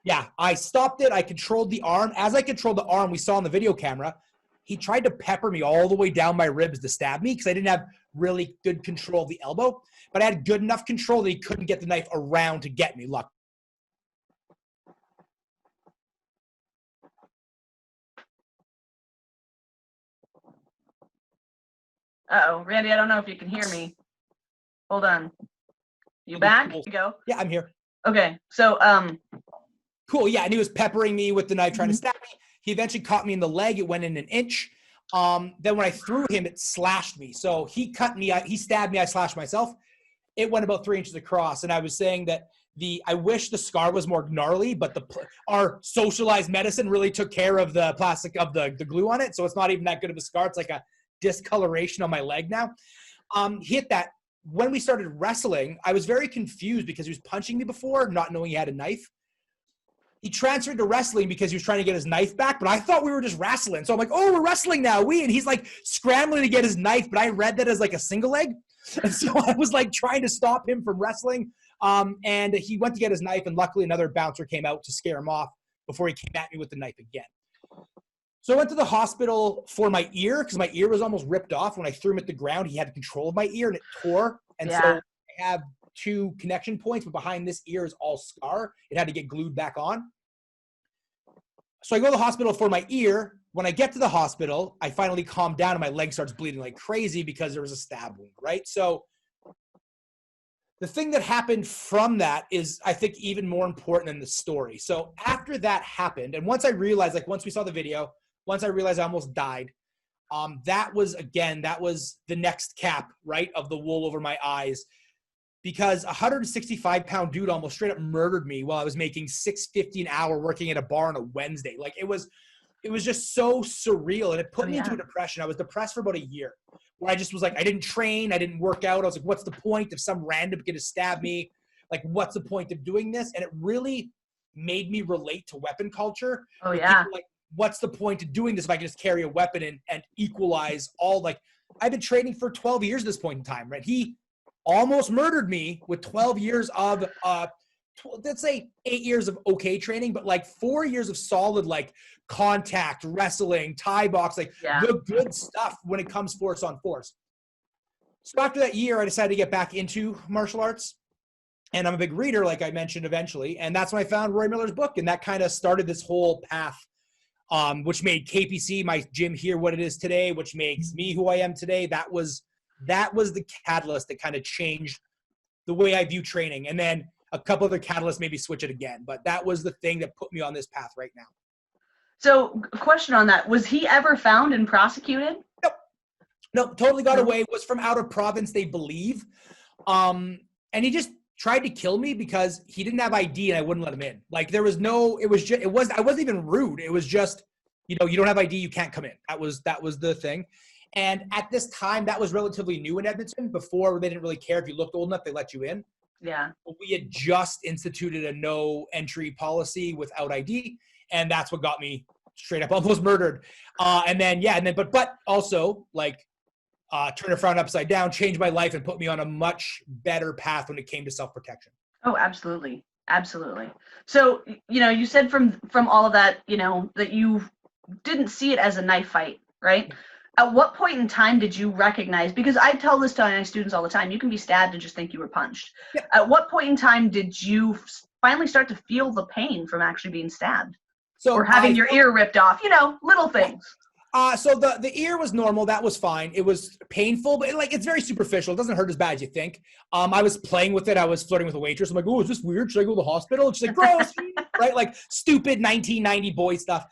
Yeah, I stopped it. I controlled the arm. As I controlled the arm, we saw on the video camera, he tried to pepper me all the way down my ribs to stab me because I didn't have really good control of the elbow, but I had good enough control that he couldn't get the knife around to get me. Luck. Uh-oh, Randy, I don't know if you can hear me. Hold on. You back? You go. Yeah, I'm here. Okay, so cool. Yeah, and he was peppering me with the knife, trying to stab me. He eventually caught me in the leg. It went in an inch. Then when I threw him, it slashed me. So he cut me. He stabbed me. I slashed myself. It went about 3 inches across. And I was saying that I wish the scar was more gnarly, but our socialized medicine really took care of the plastic of the glue on it. So it's not even that good of a scar. It's like a discoloration on my leg now. He hit that. When we started wrestling, I was very confused because he was punching me before, not knowing he had a knife. He transferred to wrestling because he was trying to get his knife back, but I thought we were just wrestling. So I'm like, oh, we're wrestling now. And he's like scrambling to get his knife, but I read that as like a single leg. And so I was like trying to stop him from wrestling. And he went to get his knife, and luckily another bouncer came out to scare him off before he came at me with the knife again. So I went to the hospital for my ear because my ear was almost ripped off. When I threw him at the ground, he had control of my ear and it tore. And so I have 2 connection points, but behind this ear is all scar. It had to get glued back on. So I go to the hospital for my ear. When I get to the hospital, I finally calm down and my leg starts bleeding like crazy because there was a stab wound, right? So the thing that happened from that is, I think, even more important than the story. So after that happened, and once I realized, like once we saw the video, once I realized I almost died, that was the next cap, right, of the wool over my eyes. Because a 165-pound dude almost straight up murdered me while I was making $6.50 an hour working at a bar on a Wednesday. Like it was just so surreal, and it put me into a depression. I was depressed for about a year, where I just was like, I didn't train, I didn't work out. I was like, what's the point if some random kid to stab me? Like, what's the point of doing this? And it really made me relate to weapon culture. Oh yeah. Like, what's the point of doing this if I can just carry a weapon and equalize all? Like, I've been training for 12 years at this point in time, right? He almost murdered me with 12 years of, let's say 8 years of okay training, but like 4 years of solid, like contact, wrestling, Thai box, like the good stuff when it comes force on force. So after that year, I decided to get back into martial arts. And I'm a big reader, like I mentioned eventually. And that's when I found Roy Miller's book. And that kind of started this whole path, which made KPC, my gym here, what it is today, which makes me who I am today. That was the catalyst that kind of changed the way I view training. And then a couple other catalysts maybe switch it again. But that was the thing that put me on this path right now. So, question on that. Was he ever found and prosecuted? Nope, totally got away. Was from out of province, they believe. And he just tried to kill me because he didn't have ID and I wouldn't let him in. Like there was no, I wasn't even rude. It was just, you don't have ID, you can't come in. That was the thing. And at this time, that was relatively new in Edmonton. Before, they didn't really care if you looked old enough, they let you in. Yeah. We had just instituted a no entry policy without ID. And that's what got me straight up almost murdered. But also like, turn a frown upside down, changed my life, and put me on a much better path when it came to self-protection. Oh, absolutely. Absolutely. So, you said from all of that, that you didn't see it as a knife fight, right? At what point in time did you recognize, because I tell this to my students all the time, you can be stabbed and just think you were punched. Yeah. At what point in time did you finally start to feel the pain from actually being stabbed? Or having your ear ripped off, little things. So the ear was normal. That was fine. It was painful, but it's very superficial. It doesn't hurt as bad as you think. I was playing with it. I was flirting with a waitress. I'm like, oh, is this weird? Should I go to the hospital? And she's like, gross, right? Like stupid 1990 boy stuff.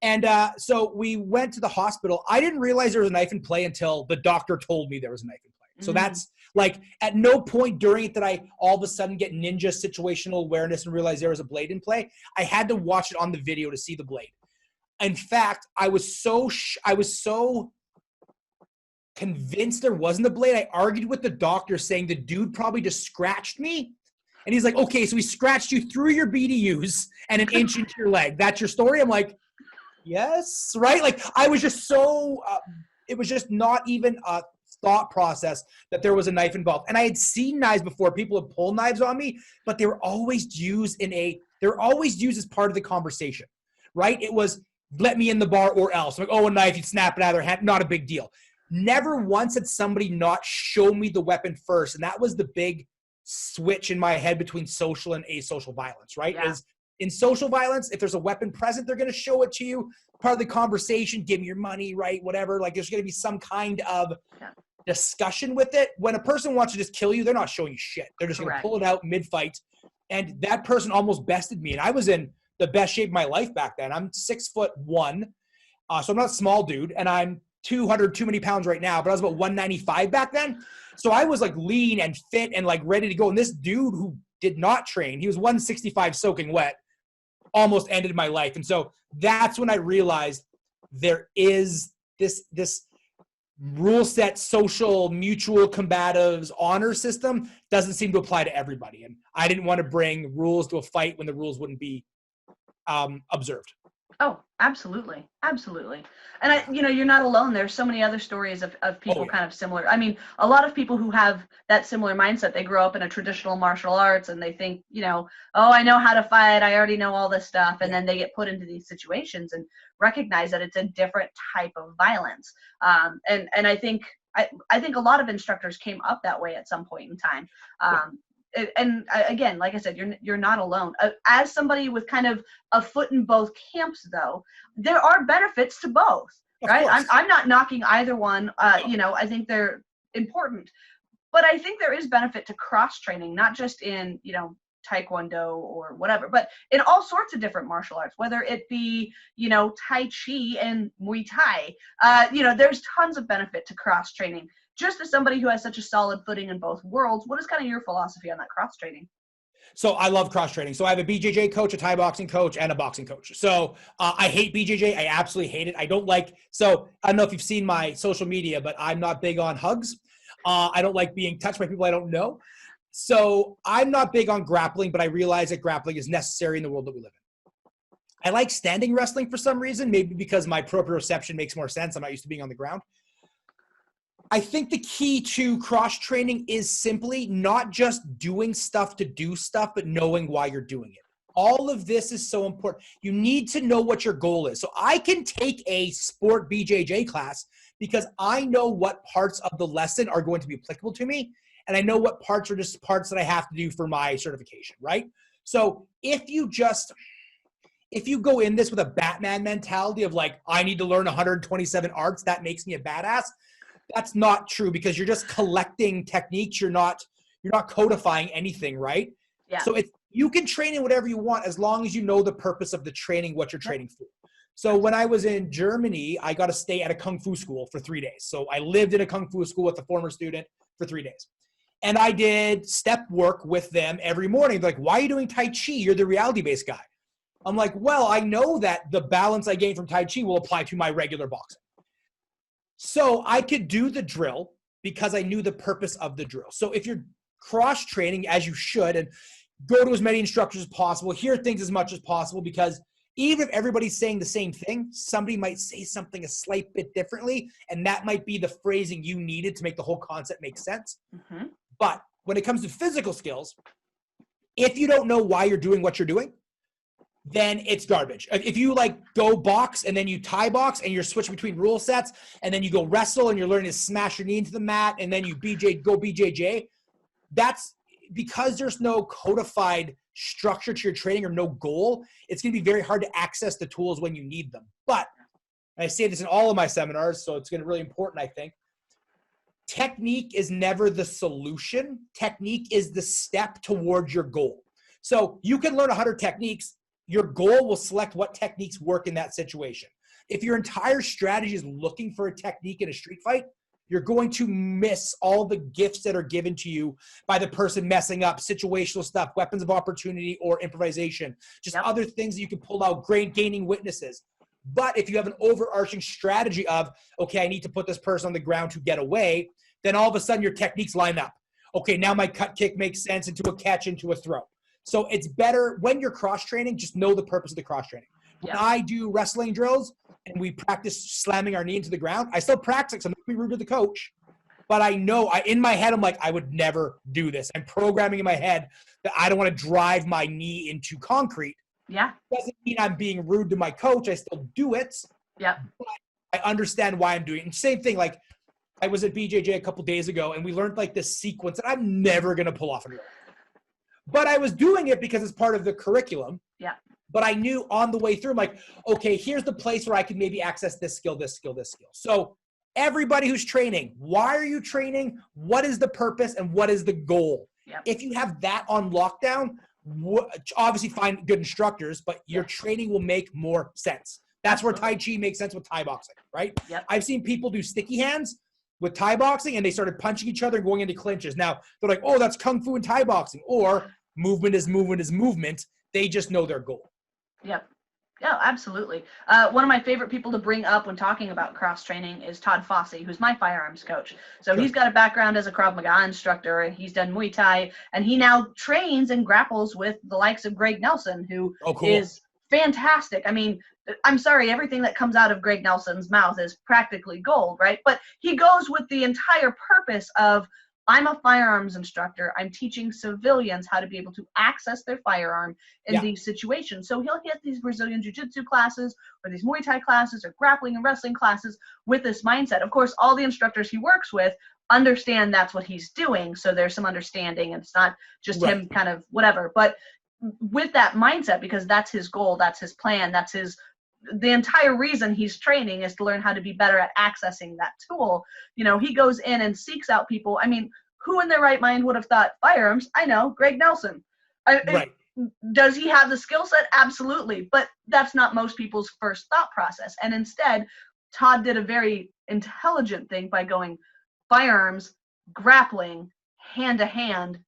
And so we went to the hospital. I didn't realize there was a knife in play until the doctor told me there was a knife in play. So that's like at no point during it did I all of a sudden get ninja situational awareness and realize there was a blade in play. I had to watch it on the video to see the blade. In fact, I was so convinced there wasn't a blade. I argued with the doctor saying the dude probably just scratched me. And he's like, okay, so he scratched you through your BDUs and an inch into your leg. That's your story? I'm like, yes, right? Like I was just it was just not even a thought process that there was a knife involved. And I had seen knives before. People would pull knives on me, but they were always used as part of the conversation, right? It was, let me in the bar or else. I'm like, oh, a knife, you'd snap it out of their hand. Not a big deal. Never once had somebody not show me the weapon first. And that was the big switch in my head between social and asocial violence, right? Yeah. Is in social violence, if there's a weapon present, they're going to show it to you. Part of the conversation, give me your money, right? Whatever. Like there's going to be some kind of discussion with it. When a person wants to just kill you, they're not showing you shit. They're just going to pull it out mid-fight. And that person almost bested me. And I was in the best shape of my life back then. I'm 6'1", so I'm not a small dude, and I'm 200 too many pounds right now, but I was about 195 back then. So I was like lean and fit and like ready to go. And this dude who did not train, he was 165 soaking wet, almost ended my life. And so that's when I realized there is this rule set, social, mutual combatives, honor system doesn't seem to apply to everybody. And I didn't want to bring rules to a fight when the rules wouldn't be observed. Oh, absolutely. Absolutely. And you're not alone. There's so many other stories of people kind of similar. I mean, a lot of people who have that similar mindset, they grow up in a traditional martial arts and they think, oh, I know how to fight. I already know all this stuff. And then they get put into these situations and recognize that it's a different type of violence. And I think a lot of instructors came up that way at some point in time. And again, like I said, you're not alone. As somebody with kind of a foot in both camps, though, there are benefits to both, right? I'm not knocking either one. I think they're important, but I think there is benefit to cross training, not just in Taekwondo or whatever, but in all sorts of different martial arts, whether it be Tai Chi and Muay Thai. There's tons of benefit to cross training. Just as somebody who has such a solid footing in both worlds, what is kind of your philosophy on that cross training? So I love cross training. So I have a BJJ coach, a Thai boxing coach, and a boxing coach. So I hate BJJ. I absolutely hate it. I don't know if you've seen my social media, but I'm not big on hugs. I don't like being touched by people I don't know. So I'm not big on grappling, but I realize that grappling is necessary in the world that we live in. I like standing wrestling for some reason, maybe because my proprioception makes more sense. I'm not used to being on the ground. I think the key to cross training is simply not just doing stuff to do stuff, but knowing why you're doing it. All of this is so important. You need to know what your goal is. So I can take a sport BJJ class because I know what parts of the lesson are going to be applicable to me. And I know what parts are just parts that I have to do for my certification, right? So if you go in this with a Batman mentality of like, I need to learn 127 arts, that makes me a badass. That's not true, because you're just collecting techniques. You're not codifying anything, right? Yeah. So you can train in whatever you want as long as you know the purpose of the training, what you're training for. So when I was in Germany, I got to stay at a Kung Fu school for 3 days. So I lived in a Kung Fu school with a former student for 3 days. And I did step work with them every morning. They're like, why are you doing Tai Chi? You're the reality-based guy. I'm like, well, I know that the balance I gain from Tai Chi will apply to my regular boxing. So I could do the drill because I knew the purpose of the drill. So if you're cross-training, as you should, and go to as many instructors as possible, hear things as much as possible, because even if everybody's saying the same thing, somebody might say something a slight bit differently, and that might be the phrasing you needed to make the whole concept make sense. Mm-hmm. But when it comes to physical skills, if you don't know why you're doing what you're doing, then it's garbage. If you like go box and then you Thai box and you're switching between rule sets, and then you go wrestle and you're learning to smash your knee into the mat, and then you go BJJ, that's because there's no codified structure to your training or no goal. It's going to be very hard to access the tools when you need them. But I say this in all of my seminars, so it's going to be really important, I think. Technique is never the solution. Technique is the step towards your goal. So you can learn 100 techniques. Your goal will select what techniques work in that situation. If your entire strategy is looking for a technique in a street fight, you're going to miss all the gifts that are given to you by the person messing up, situational stuff, weapons of opportunity, or improvisation, just other things that you can pull out, gaining witnesses. But if you have an overarching strategy of, okay, I need to put this person on the ground to get away, then all of a sudden your techniques line up. Okay, now my cut kick makes sense into a catch, into a throw. So it's better when you're cross-training, just know the purpose of the cross-training. When I do wrestling drills and we practice slamming our knee into the ground, I still practice. I'm not going to be rude to the coach. But I know, in my head, I'm like, I would never do this. I'm programming in my head that I don't want to drive my knee into concrete. Yeah. Doesn't mean I'm being rude to my coach. I still do it. Yeah. But I understand why I'm doing it. And same thing, like I was at BJJ a couple days ago and we learned like this sequence that I'm never going to pull off in real life. But I was doing it because it's part of the curriculum. Yeah. But I knew on the way through, I'm like, okay, here's the place where I can maybe access this skill, this skill, this skill. So everybody who's training, why are you training? What is the purpose and what is the goal? Yep. If you have that on lockdown, obviously find good instructors, but your training will make more sense. That's where Tai Chi makes sense with Thai boxing, right? Yep. I've seen people do sticky hands with Thai boxing and they started punching each other and going into clinches. Now they're like, oh, that's Kung Fu and Thai boxing, or movement is movement is movement. They just know their goal. Yep. Yeah, absolutely. One of my favorite people to bring up when talking about cross-training is Todd Fossey, who's my firearms coach. So he's got a background as a Krav Maga instructor. He's done Muay Thai, and he now trains and grapples with the likes of Greg Nelson, who is fantastic. I mean, I'm sorry, everything that comes out of Greg Nelson's mouth is practically gold, right? But he goes with the entire purpose of, I'm a firearms instructor. I'm teaching civilians how to be able to access their firearm in these situations. So he'll hit these Brazilian Jiu-Jitsu classes or these Muay Thai classes or grappling and wrestling classes with this mindset. Of course, all the instructors he works with understand that's what he's doing. So there's some understanding and it's not just him kind of whatever. But with that mindset, because that's his goal, that's his plan, that's the entire reason he's training is to learn how to be better at accessing that tool. You know, he goes in and seeks out people. I mean, who in their right mind would have thought firearms? I know, Greg Nelson. Does he have the skill set? Absolutely. But that's not most people's first thought process. And instead, Todd did a very intelligent thing by going firearms, grappling, hand to hand,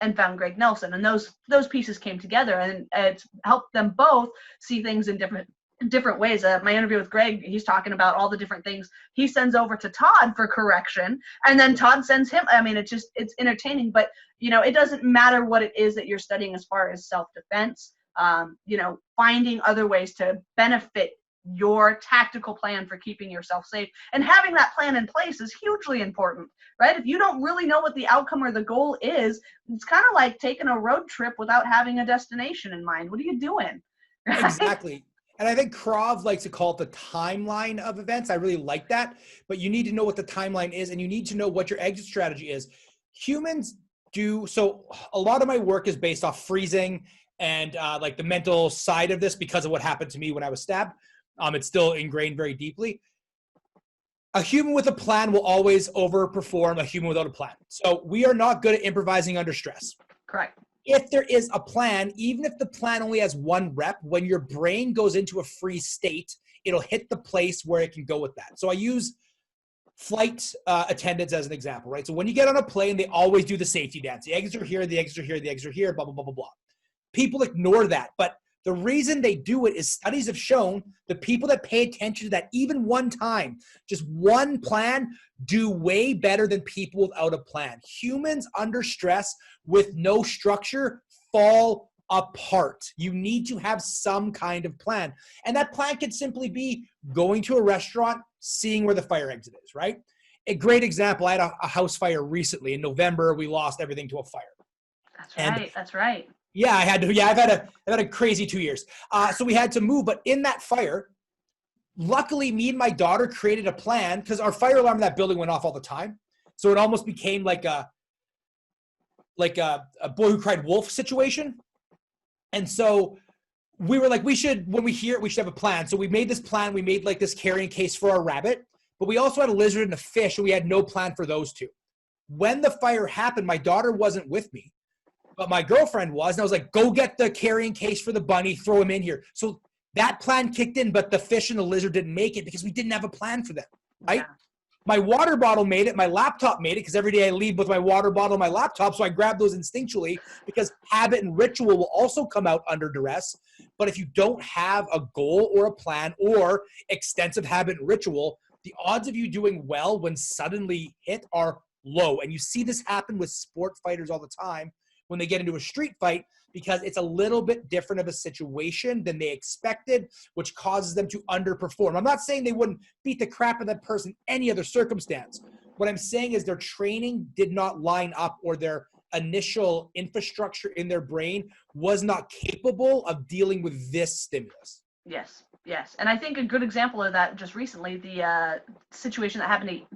and found Greg Nelson. And those pieces came together, and it helped them both see things in different ways. My interview with Greg, he's talking about all the different things he sends over to Todd for correction, and then Todd sends him. I mean, it's entertaining, but you know, it doesn't matter what it is that you're studying as far as self-defense. You know, finding other ways to benefit your tactical plan for keeping yourself safe, and having that plan in place is hugely important, right? If you don't really know what the outcome or the goal is, it's kind of like taking a road trip without having a destination in mind. What are you doing? Right? Exactly. And I think Krav likes to call it the timeline of events. I really like that, but you need to know what the timeline is, and you need to know what your exit strategy is. Humans do, so a lot of my work is based off freezing and like the mental side of this because of what happened to me when I was stabbed. It's still ingrained very deeply. A human with a plan will always overperform a human without a plan. So we are not good at improvising under stress. Correct. If there is a plan, even if the plan only has one rep, when your brain goes into a freeze state, it'll hit the place where it can go with that. So I use flight attendants as an example, right? So when you get on a plane, they always do the safety dance. The exits are here, the exits are here, the exits are here, blah, blah, blah, blah, blah. People ignore that. But the reason they do it is studies have shown the people that pay attention to that even one time, just one plan, do way better than people without a plan. Humans under stress with no structure fall apart. You need to have some kind of plan. And that plan can simply be going to a restaurant, seeing where the fire exit is, right? A great example, I had a house fire recently. In November, we lost everything to a fire. That's right, that's right. Yeah, I've had a crazy 2 years. So we had to move, but in that fire, luckily me and my daughter created a plan because our fire alarm in that building went off all the time. So it almost became like a Boy Who Cried Wolf situation. And so we were like, when we hear it, we should have a plan. So we made this plan. We made like this carrying case for our rabbit, but we also had a lizard and a fish, and we had no plan for those two. When the fire happened, my daughter wasn't with me, but my girlfriend was. And I was like, go get the carrying case for the bunny, throw him in here. So that plan kicked in, but the fish and the lizard didn't make it because we didn't have a plan for them, right? Yeah. My water bottle made it. My laptop made it because every day I leave with my water bottle and my laptop. So I grab those instinctually because habit and ritual will also come out under duress. But if you don't have a goal or a plan or extensive habit and ritual, the odds of you doing well when suddenly hit are low. And you see this happen with sport fighters all the time when they get into a street fight because it's a little bit different of a situation than they expected, which causes them to underperform. I'm not saying they wouldn't beat the crap out of that person any other circumstance. What I'm saying is their training did not line up, or their initial infrastructure in their brain was not capable of dealing with this stimulus. Yes. Yes, and I think a good example of that just recently, the situation that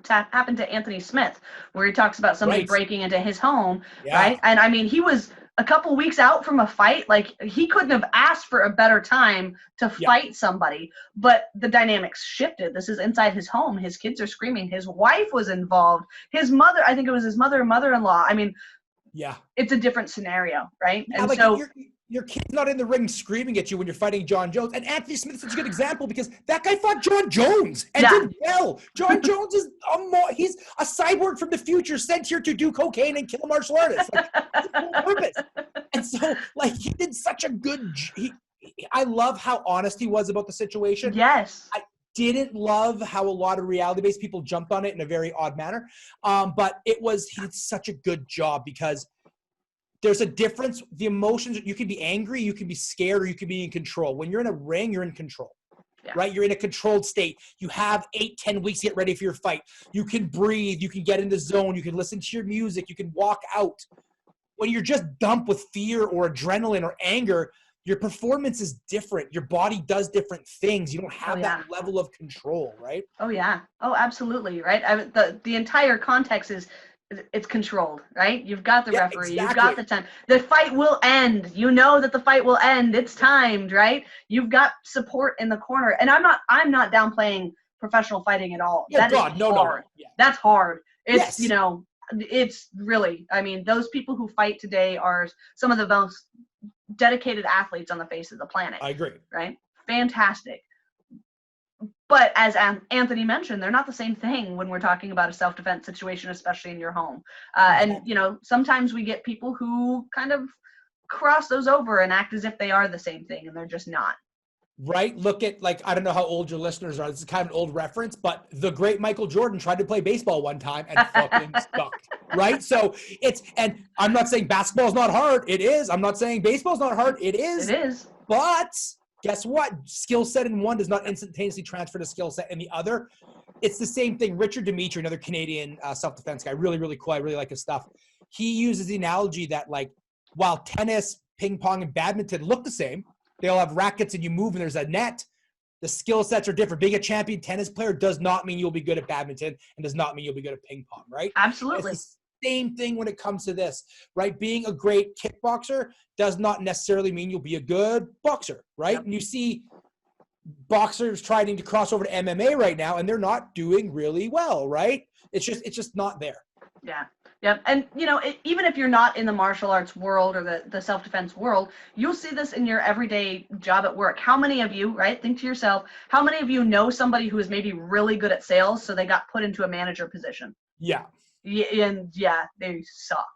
happened to Anthony Smith, where he talks about somebody breaking into his home, right? And I mean, he was a couple weeks out from a fight. Like, he couldn't have asked for a better time to fight somebody, but the dynamics shifted. This is inside his home. His kids are screaming. His wife was involved. His mother, I think it was his mother and mother-in-law. I mean, it's a different scenario, right? Yeah, and like so your kid's not in the ring screaming at you when you're fighting John Jones. And Anthony Smith is such a good example because that guy fought John Jones and did well. John Jones is he's a cyborg from the future sent here to do cocaine and kill martial artists. Like, that's the whole purpose. And so, like, he did such a good. I love how honest he was about the situation. Yes. I didn't love how a lot of reality-based people jumped on it in a very odd manner. But he did such a good job because there's a difference. The emotions, you can be angry, you can be scared, or you can be in control. When you're in a ring, you're in control, right? You're in a controlled state. You have 8-10 weeks to get ready for your fight. You can breathe, you can get in the zone, you can listen to your music, you can walk out. When you're just dumped with fear or adrenaline or anger, your performance is different. Your body does different things. You don't have that level of control, right? Oh, yeah. Oh, absolutely, right? The entire context is, it's controlled, right? You've got the referee, you've got the time. The fight will end. You know that the fight will end. It's timed, right? You've got support in the corner. And I'm not downplaying professional fighting at all. That is hard. No. Yeah. That's hard. It's, you know, it's really, I mean, those people who fight today are some of the most dedicated athletes on the face of the planet. I agree. Right? Fantastic. But as Anthony mentioned, they're not the same thing when we're talking about a self-defense situation, especially in your home. And, you know, sometimes we get people who kind of cross those over and act as if they are the same thing, and they're just not. Right? Look at, like, I don't know how old your listeners are. This is kind of an old reference, but the great Michael Jordan tried to play baseball one time and fucking sucked. Right? So and I'm not saying basketball is not hard. It is. I'm not saying baseball is not hard. It is. It is. But guess what? Skill set in one does not instantaneously transfer to skill set in the other. It's the same thing. Richard Dimitri, another Canadian self-defense guy, really, really cool. I really like his stuff. He uses the analogy that, like, while tennis, ping pong, and badminton look the same, they all have rackets and you move and there's a net. The skill sets are different. Being a champion tennis player does not mean you'll be good at badminton and does not mean you'll be good at ping pong, right? Absolutely. It's the same thing when it comes to this, right? Being a great kickboxer does not necessarily mean you'll be a good boxer, right? Yep. And you see boxers trying to cross over to MMA right now, and they're not doing really well, right? It's just not there. Yeah. Yep. And, even if you're not in the martial arts world or the self-defense world, you'll see this in your everyday job at work. How many of you, right, think to yourself, how many of you know somebody who is maybe really good at sales, so they got put into a manager position? Yeah. And they suck.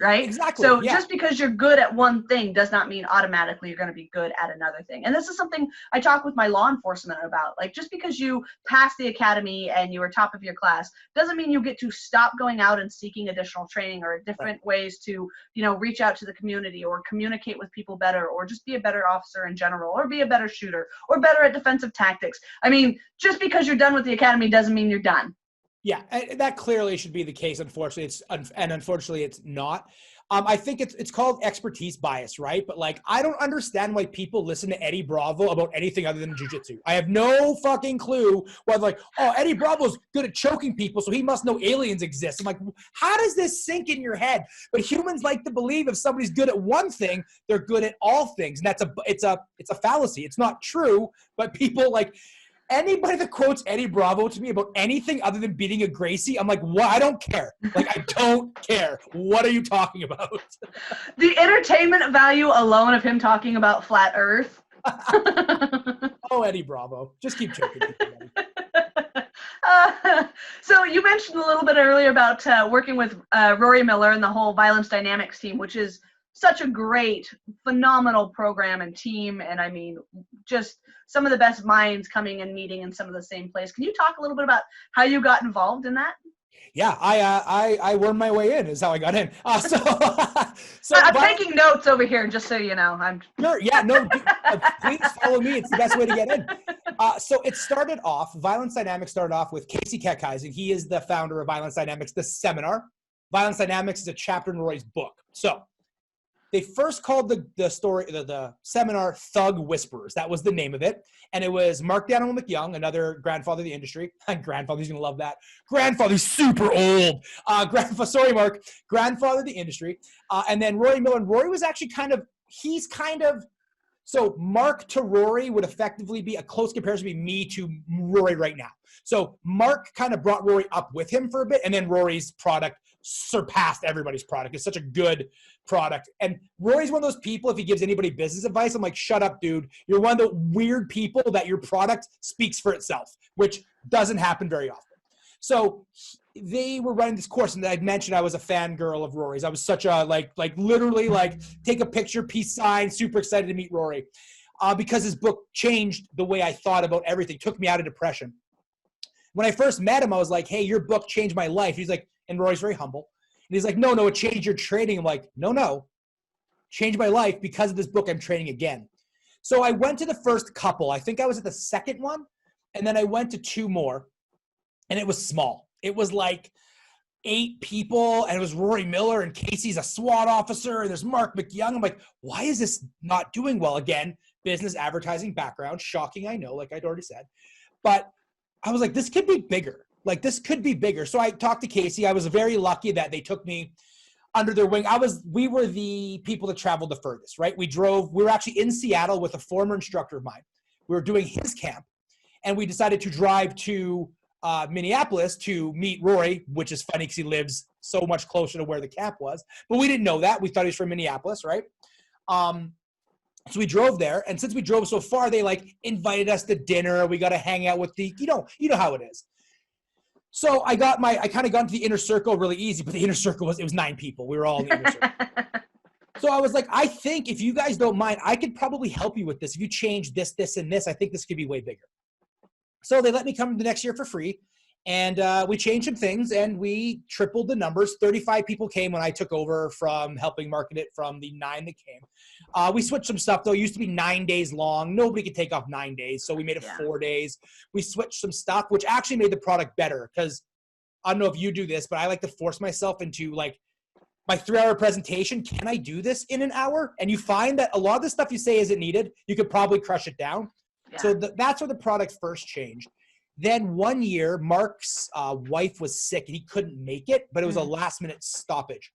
Right? Exactly. So just because you're good at one thing does not mean automatically you're going to be good at another thing. And this is something I talk with my law enforcement about. Like, just because you pass the academy and you are top of your class doesn't mean you get to stop going out and seeking additional training or different ways to, reach out to the community or communicate with people better or just be a better officer in general or be a better shooter or better at defensive tactics. I mean, just because you're done with the academy doesn't mean you're done. Yeah, that clearly should be the case. Unfortunately, unfortunately, it's not. I think it's called expertise bias, right? But like, I don't understand why people listen to Eddie Bravo about anything other than jiu-jitsu. I have no fucking clue why, like, oh, Eddie Bravo's good at choking people, so he must know aliens exist. I'm like, how does this sink in your head? But humans like to believe if somebody's good at one thing, they're good at all things, and it's a fallacy. It's not true, but people like. Anybody that quotes Eddie Bravo to me about anything other than beating a Gracie, I'm like, what? I don't care. Like, I don't care. What are you talking about? The entertainment value alone of him talking about flat Earth. Oh, Eddie Bravo. Just keep joking. So you mentioned a little bit earlier about working with Rory Miller and the whole Violence Dynamics team, which is such a great, phenomenal program and team. And I mean, just some of the best minds coming and meeting in some of the same place. Can you talk a little bit about how you got involved in that? Yeah, I wormed my way in is how I got in. So I'm taking notes over here, just so you know. I'm sure. Yeah, no, please follow me. It's the best way to get in. So it started off, Violence Dynamics started off with Casey Keckheisen. He is the founder of Violence Dynamics, the seminar. Violence Dynamics is a chapter in Roy's book. So they first called the seminar Thug Whisperers. That was the name of it. And it was Mark Daniel McYoung, another grandfather of the industry. Grandfather's going to love that. Grandfather's super old. Sorry, Mark. Grandfather of the industry. And then Rory Miller. And Rory was actually so Mark to Rory would effectively be a close comparison to me to Rory right now. So Mark kind of brought Rory up with him for a bit, and then Rory's product surpassed everybody's product. It's such a good product. And Rory's one of those people, if he gives anybody business advice, I'm like, shut up, dude. You're one of the weird people that your product speaks for itself, which doesn't happen very often. So they were running this course, and I mentioned I was a fangirl of Rory's. I was such a, literally, take a picture, peace sign, super excited to meet Rory. Because his book changed the way I thought about everything, took me out of depression. When I first met him, I was like, hey, your book changed my life. He's like, and Rory's very humble. And he's like, no, it changed your training. I'm like, no, changed my life because of this book. I'm training again. So I went to the first couple. I think I was at the second one. And then I went to two more. And it was small. It was like 8 people. And it was Rory Miller. And Casey's a SWAT officer. And there's Mark McYoung. I'm like, why is this not doing well? Again, business advertising background. Shocking, I know, like I'd already said. But I was like, this could be bigger. This could be bigger. So I talked to Casey. I was very lucky that they took me under their wing. We were the people that traveled the furthest, right? We were actually in Seattle with a former instructor of mine. We were doing his camp, and we decided to drive to Minneapolis to meet Rory, which is funny because he lives so much closer to where the camp was. But we didn't know that. We thought he was from Minneapolis, right? So we drove there, and since we drove so far, they invited us to dinner. We got to hang out with the, you know how it is. So I kind of got into the inner circle really easy, but the inner circle it was 9 people. We were all in the inner circle. So I was like, I think if you guys don't mind, I could probably help you with this. If you change this, and this, I think this could be way bigger. So they let me come the next year for free. And we changed some things, and we tripled the numbers. 35 people came when I took over from helping market it from the 9 that came. We switched some stuff, though. It used to be 9 days long. Nobody could take off 9 days, so we made it 4 days. We switched some stuff, which actually made the product better because I don't know if you do this, but I like to force myself into, my 3-hour presentation. Can I do this in an hour? And you find that a lot of the stuff you say isn't needed. You could probably crush it down. Yeah. So that's where the product first changed. Then one year, Mark's wife was sick and he couldn't make it, but it was a last minute stoppage.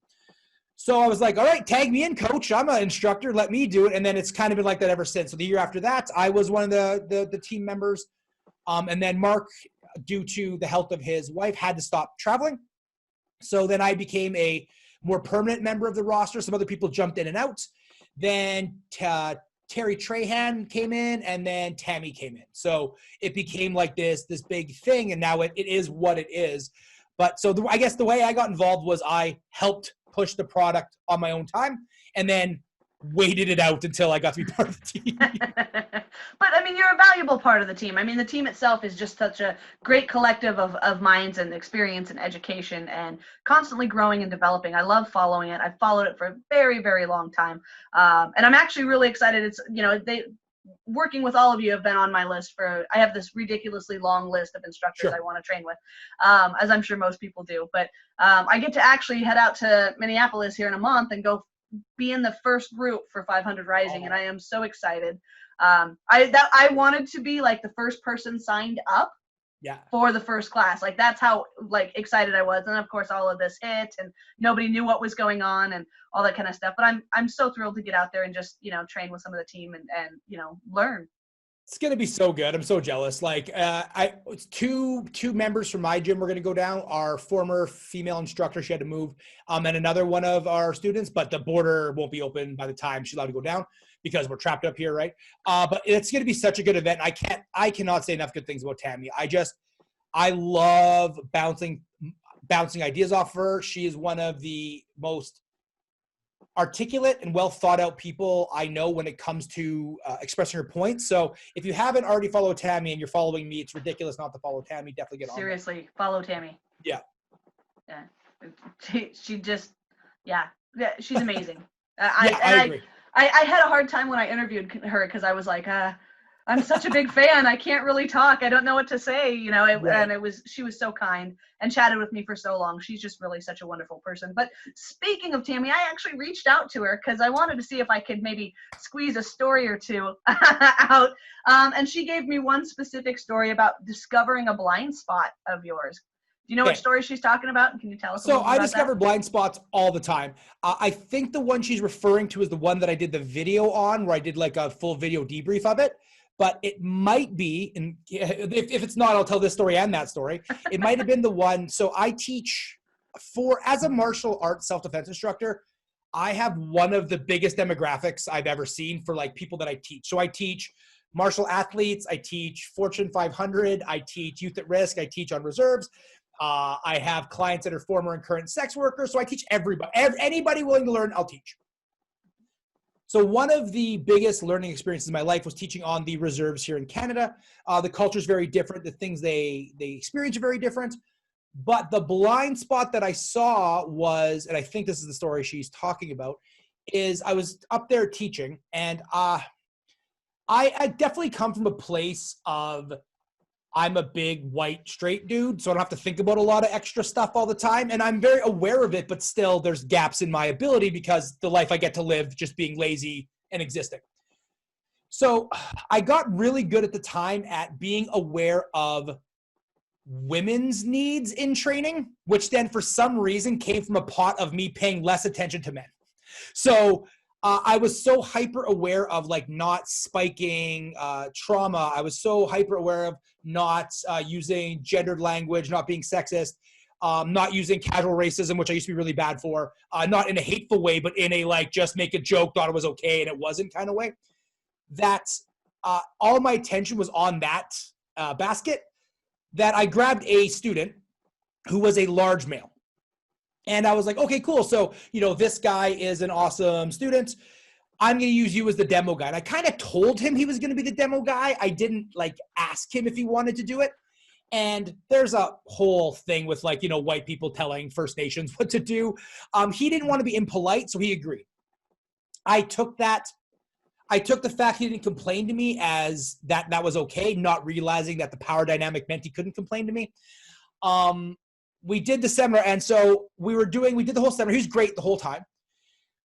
So I was like, all right, tag me in, coach. I'm an instructor. Let me do it. And then it's kind of been like that ever since. So the year after that, I was one of the team members. And then Mark, due to the health of his wife, had to stop traveling. So then I became a more permanent member of the roster. Some other people jumped in and out. Then Terry Trahan came in, and then Tammy came in. So it became like this big thing, and now it is what it is. But so I guess the way I got involved was I helped push the product on my own time, and then waited it out until I got to be part of the team. But I mean, you're a valuable part of the team. I mean, the team itself is just such a great collective of minds and experience and education and constantly growing and developing. I love following it. I've followed it for a very, very long time. And I'm actually really excited. It's, working with all of you have been on my list I have this ridiculously long list of instructors I want to train with, as I'm sure most people do. But I get to actually head out to Minneapolis here in a month and go be in the first group for 500 Rising, and I am so excited. I wanted to be like the first person signed up for the first class. Like that's how excited I was. And of course all of this hit and nobody knew what was going on and all that kind of stuff. But I'm so thrilled to get out there and just, train with some of the team and learn. It's going to be so good. I'm so jealous. Like two members from my gym were going to go down. Our former female instructor, she had to move, and another one of our students, but the border won't be open by the time she's allowed to go down because we're trapped up here, right? But it's going to be such a good event. I cannot say enough good things about Tammy. I love bouncing ideas off her. She is one of the most articulate and well thought out people I know when it comes to expressing her points. So if you haven't already followed Tammy and you're following me, it's ridiculous not to follow Tammy. Definitely get on. Seriously, follow Tammy. Yeah. She just, she's amazing. I agree. I had a hard time when I interviewed her because I was like, I'm such a big fan. I can't really talk. I don't know what to say, and she was so kind and chatted with me for so long. She's just really such a wonderful person. But speaking of Tammy, I actually reached out to her because I wanted to see if I could maybe squeeze a story or two out. And she gave me one specific story about discovering a blind spot of yours. Do you know which story she's talking about? Can you tell us a little bit about that? So I discover blind spots all the time. I think the one she's referring to is the one that I did the video on, where I did like a full video debrief of it. But it might be, and if it's not, I'll tell this story and that story. It might have been the one. So I teach as a martial arts self-defense instructor, I have one of the biggest demographics I've ever seen for like people that I teach. So I teach martial athletes, I teach Fortune 500, I teach youth at risk, I teach on reserves. I have clients that are former and current sex workers. So I teach everybody, anybody willing to learn, I'll teach. So one of the biggest learning experiences in my life was teaching on the reserves here in Canada. The culture is very different. The things they experience are very different. But the blind spot that I saw was, and I think this is the story she's talking about, is I was up there teaching, and I definitely come from a place of I'm a big white straight dude, so I don't have to think about a lot of extra stuff all the time. And I'm very aware of it, but still there's gaps in my ability because the life I get to live just being lazy and existing. So I got really good at the time at being aware of women's needs in training, which then for some reason came from a pot of me paying less attention to men. So I was so hyper aware of like not spiking trauma. I was so hyper aware of not using gendered language, not being sexist, not using casual racism, which I used to be really bad for, not in a hateful way, but in a like just make a joke, thought it was okay and it wasn't kind of way. That all my attention was on that basket, that I grabbed a student who was a large male. And I was like, okay, cool. So, this guy is an awesome student. I'm going to use you as the demo guy. And I kind of told him he was going to be the demo guy. I didn't ask him if he wanted to do it. And there's a whole thing with white people telling First Nations what to do. He didn't want to be impolite, so he agreed. I took the fact he didn't complain to me as that was okay, not realizing that the power dynamic meant he couldn't complain to me. We did the seminar, and so we did the whole seminar. He was great the whole time.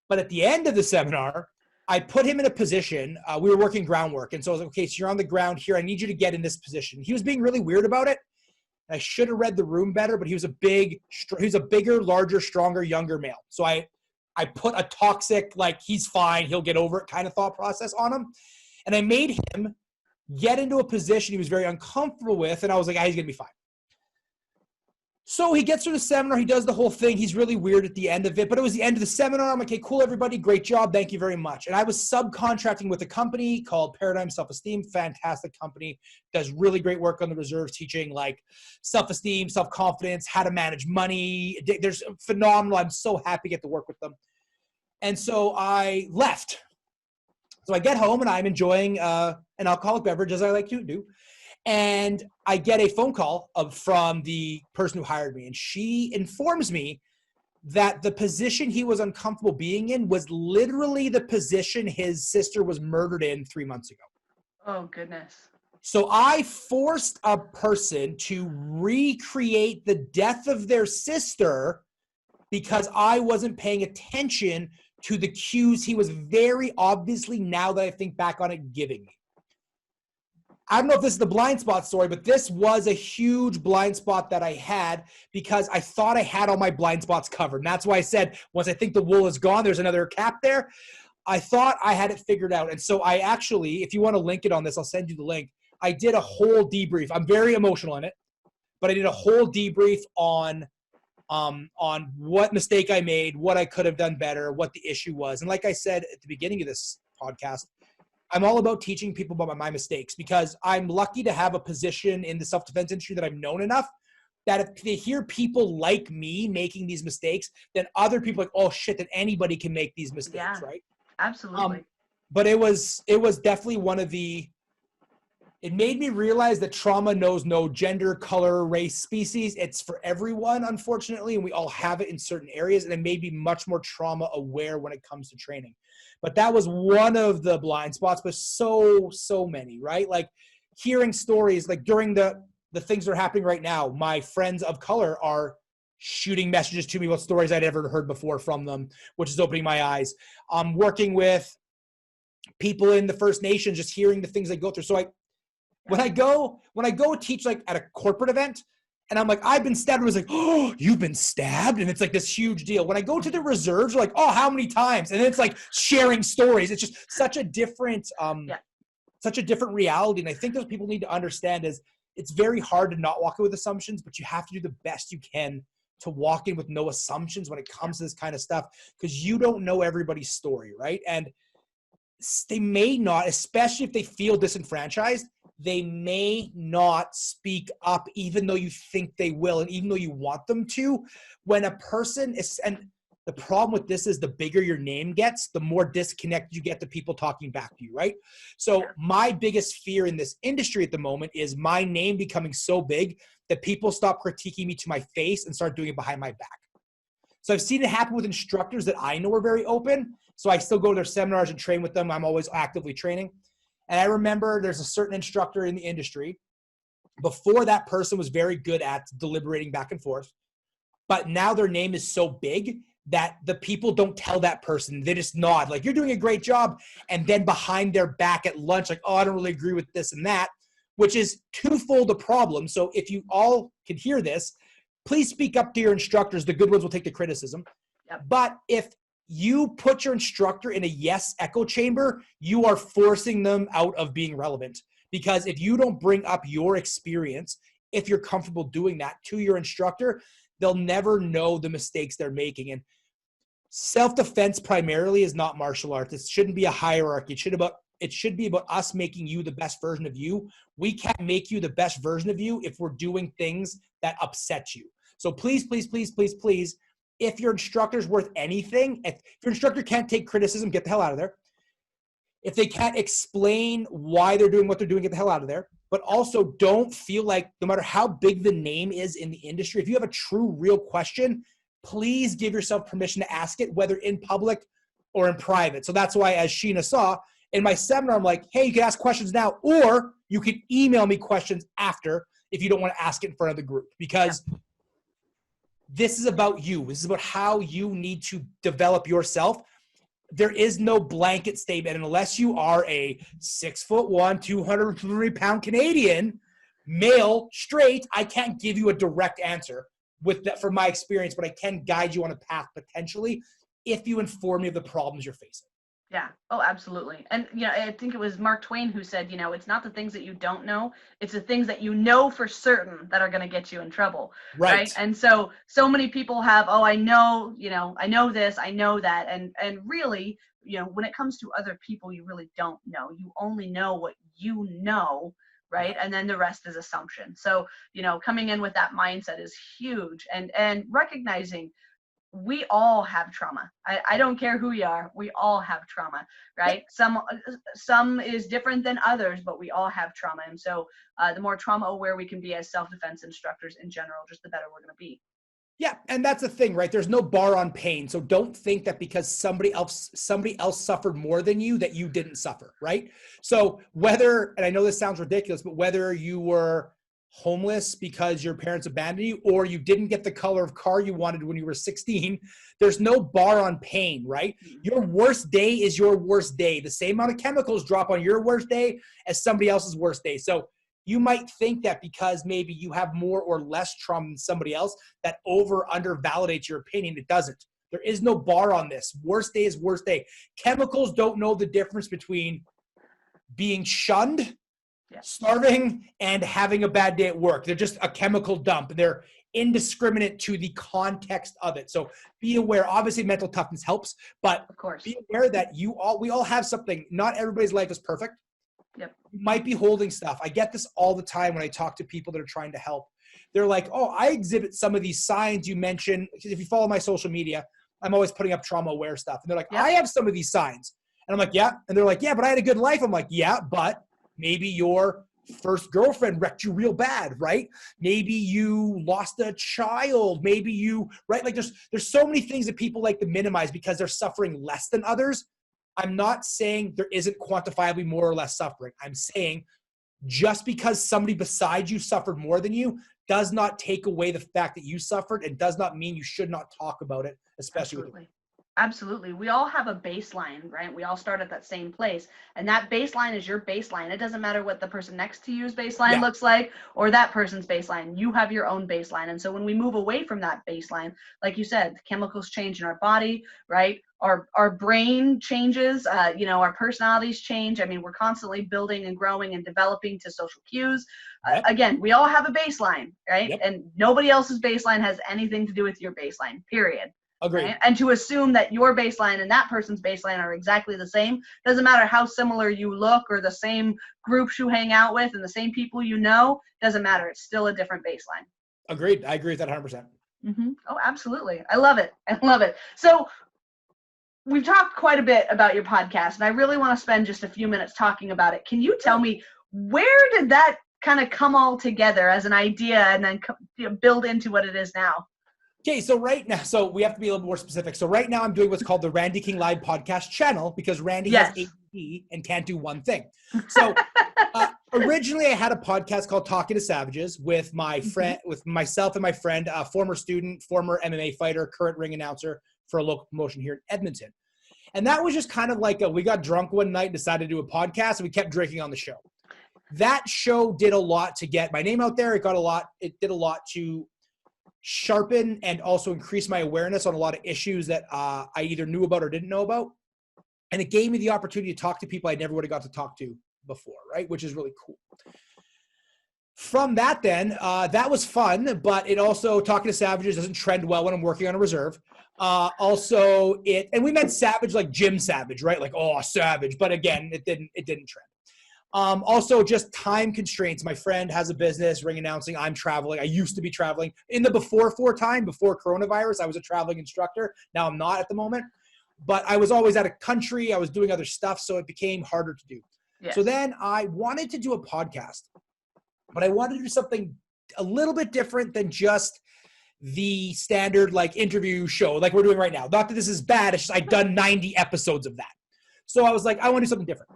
But at the end of the seminar, I put him in a position. We were working groundwork. And so I was like, okay, so you're on the ground here. I need you to get in this position. He was being really weird about it. I should have read the room better, but he was a bigger, larger, stronger, younger male. So I put a toxic, like, he's fine, he'll get over it kind of thought process on him. And I made him get into a position he was very uncomfortable with. And I was like, he's going to be fine. So he gets through the seminar. He does the whole thing. He's really weird at the end of it, but it was the end of the seminar. I'm like, okay, cool, everybody. Great job. Thank you very much. And I was subcontracting with a company called Paradigm Self-Esteem. Fantastic company. Does really great work on the reserves, teaching like self-esteem, self-confidence, how to manage money. There's phenomenal. I'm so happy to get to work with them. And so I left. So I get home and I'm enjoying an alcoholic beverage, as I like to do. And I get a phone call from the person who hired me. And she informs me that the position he was uncomfortable being in was literally the position his sister was murdered in 3 months ago. Oh, goodness. So I forced a person to recreate the death of their sister because I wasn't paying attention to the cues he was very obviously, now that I think back on it, giving me. I don't know if this is the blind spot story, but this was a huge blind spot that I had because I thought I had all my blind spots covered. And that's why I said, once I think the wool is gone, there's another cap there. I thought I had it figured out. And so I actually, if you want to link it on this, I'll send you the link. I did a whole debrief. I'm very emotional in it, but I did a whole debrief on what mistake I made, what I could have done better, what the issue was. And like I said at the beginning of this podcast, I'm all about teaching people about my mistakes because I'm lucky to have a position in the self-defense industry that I'm known enough that if they hear people like me making these mistakes, then other people are like, oh shit, that anybody can make these mistakes, right? Absolutely. But it was definitely it made me realize that trauma knows no gender, color, race, species. It's for everyone, unfortunately, and we all have it in certain areas, and it made me much more trauma aware when it comes to training. But that was one of the blind spots, but so many, right? Like hearing stories, like during the things that are happening right now, my friends of color are shooting messages to me about stories I'd ever heard before from them, which is opening my eyes. I'm working with people in the First Nations, just hearing the things they go through. So when I go teach like at a corporate event, and I'm like, I've been stabbed. It was like, oh, you've been stabbed? And it's like this huge deal. When I go to the reserves, we're like, oh, how many times? And then it's like sharing stories. It's just such a different reality. And I think those people need to understand is it's very hard to not walk in with assumptions, but you have to do the best you can to walk in with no assumptions when it comes to this kind of stuff, because you don't know everybody's story, right? And they may not, especially if they feel disenfranchised, they may not speak up even though you think they will and even though you want them to. When a person is, and the problem with this is the bigger your name gets, the more disconnected you get to people talking back to you, right? So my biggest fear in this industry at the moment is my name becoming so big that people stop critiquing me to my face and start doing it behind my back. So I've seen it happen with instructors that I know are very open. So I still go to their seminars and train with them. I'm always actively training. And I remember there's a certain instructor in the industry. Before, that person was very good at deliberating back and forth. But now their name is so big that the people don't tell that person. They just nod like, you're doing a great job. And then behind their back at lunch, like, oh, I don't really agree with this and that, which is twofold a problem. So if you all can hear this, please speak up to your instructors. The good ones will take the criticism. Yep. But if you put your instructor in a yes echo chamber, you are forcing them out of being relevant. Because if you don't bring up your experience, if you're comfortable doing that to your instructor, they'll never know the mistakes they're making. And self-defense primarily is not martial arts. It shouldn't be a hierarchy. It should be about us making you the best version of you. We can't make you the best version of you if we're doing things that upset you. So please, please, please, please, please, if your instructor's worth anything, if your instructor can't take criticism, get the hell out of there. If they can't explain why they're doing what they're doing, get the hell out of there. But also don't feel like no matter how big the name is in the industry, if you have a true, real question, please give yourself permission to ask it, whether in public or in private. So that's why, as Sheena saw, in my seminar, I'm like, hey, you can ask questions now, or you can email me questions after if you don't want to ask it in front of the group, because this is about you. This is about how you need to develop yourself. there is no blanket statement. And unless you are a 6'1", 203-pound Canadian, male, straight, I can't give you a direct answer with that from my experience, but I can guide you on a path potentially if you inform me of the problems you're facing. Yeah. Oh, absolutely. And, I think it was Mark Twain who said, it's not the things that you don't know, it's the things that you know for certain that are going to get you in trouble. Right. And so many people have, I know, I know this, I know that. And really, when it comes to other people, you really don't know. You only know what you know. Right. And then the rest is assumption. So, coming in with that mindset is huge, and recognizing we all have trauma. I don't care who you are. We all have trauma, right? Some is different than others, but we all have trauma. And so the more trauma aware we can be as self-defense instructors in general, just the better we're going to be. Yeah. And that's the thing, right? There's no bar on pain. So don't think that because somebody else suffered more than you, that you didn't suffer, right? So whether, and I know this sounds ridiculous, but whether you were homeless because your parents abandoned you, or you didn't get the color of car you wanted when you were 16, there's no bar on pain, right? Your worst day is your worst day. The same amount of chemicals drop on your worst day as somebody else's worst day. So you might think that because maybe you have more or less trauma than somebody else, that under validates your opinion. It doesn't. There is no bar on this. Worst day is worst day. Chemicals don't know the difference between being shunned, starving, and having a bad day at work. They're just a chemical dump. They're indiscriminate to the context of it. So be aware. Obviously, mental toughness helps, but of course, be aware that we all have something. Not everybody's life is perfect. Yep. You might be holding stuff. I get this all the time when I talk to people that are trying to help. They're like, I exhibit some of these signs you mentioned. If you follow my social media, I'm always putting up trauma-aware stuff. And they're like, I have some of these signs. And I'm like, yeah. And they're like, yeah, but I had a good life. I'm like, yeah, but maybe your first girlfriend wrecked you real bad, right? Maybe you lost a child. Maybe you, right? Like there's so many things that people like to minimize because they're suffering less than others. I'm not saying there isn't quantifiably more or less suffering. I'm saying just because somebody beside you suffered more than you does not take away the fact that you suffered, and does not mean you should not talk about it, especially with Absolutely. We all have a baseline, right? We all start at that same place. And that baseline is your baseline. It doesn't matter what the person next to you's baseline looks like, or that person's baseline. You have your own baseline. And so when we move away from that baseline, like you said, chemicals change in our body, right? Our brain changes, our personalities change. I mean, we're constantly building and growing and developing to social cues. Again, we all have a baseline, right? Yep. And nobody else's baseline has anything to do with your baseline, period. Agreed. Right? And to assume that your baseline and that person's baseline are exactly the same, doesn't matter how similar you look or the same groups you hang out with and the same people you know, doesn't matter. It's still a different baseline. Agreed. I agree with that 100%. Mm-hmm. Oh, absolutely. I love it. I love it. So we've talked quite a bit about your podcast, and I really want to spend just a few minutes talking about it. Can you tell me, where did that kind of come all together as an idea and then build into what it is now? Okay, so right now, so we have to be a little more specific. So right now I'm doing what's called the Randy King Live podcast channel, because Randy has ADD and can't do one thing. So originally I had a podcast called Talking to Savages with my friend, with myself and my friend, former student, former MMA fighter, current ring announcer for a local promotion here in Edmonton. And that was just kind of like we got drunk one night and decided to do a podcast, and we kept drinking on the show. That show did a lot to get my name out there. It did a lot to sharpen and also increase my awareness on a lot of issues that I either knew about or didn't know about. And it gave me the opportunity to talk to people I never would have got to talk to before, right? Which is really cool. From that then, that was fun, but it also, Talking to Savages doesn't trend well when I'm working on a reserve. And we meant Savage like Jim Savage, right? Like, oh, Savage. But again, it didn't trend. Also, just time constraints. My friend has a business, ring announcing. I'm traveling. I used to be traveling. In the before coronavirus, I was a traveling instructor. Now I'm not at the moment. But I was always out of country. I was doing other stuff, so it became harder to do. Yes. So then I wanted to do a podcast. But I wanted to do something a little bit different than just the standard like interview show like we're doing right now. Not that this is bad. It's just I've done 90 episodes of that. So I was like, I want to do something different.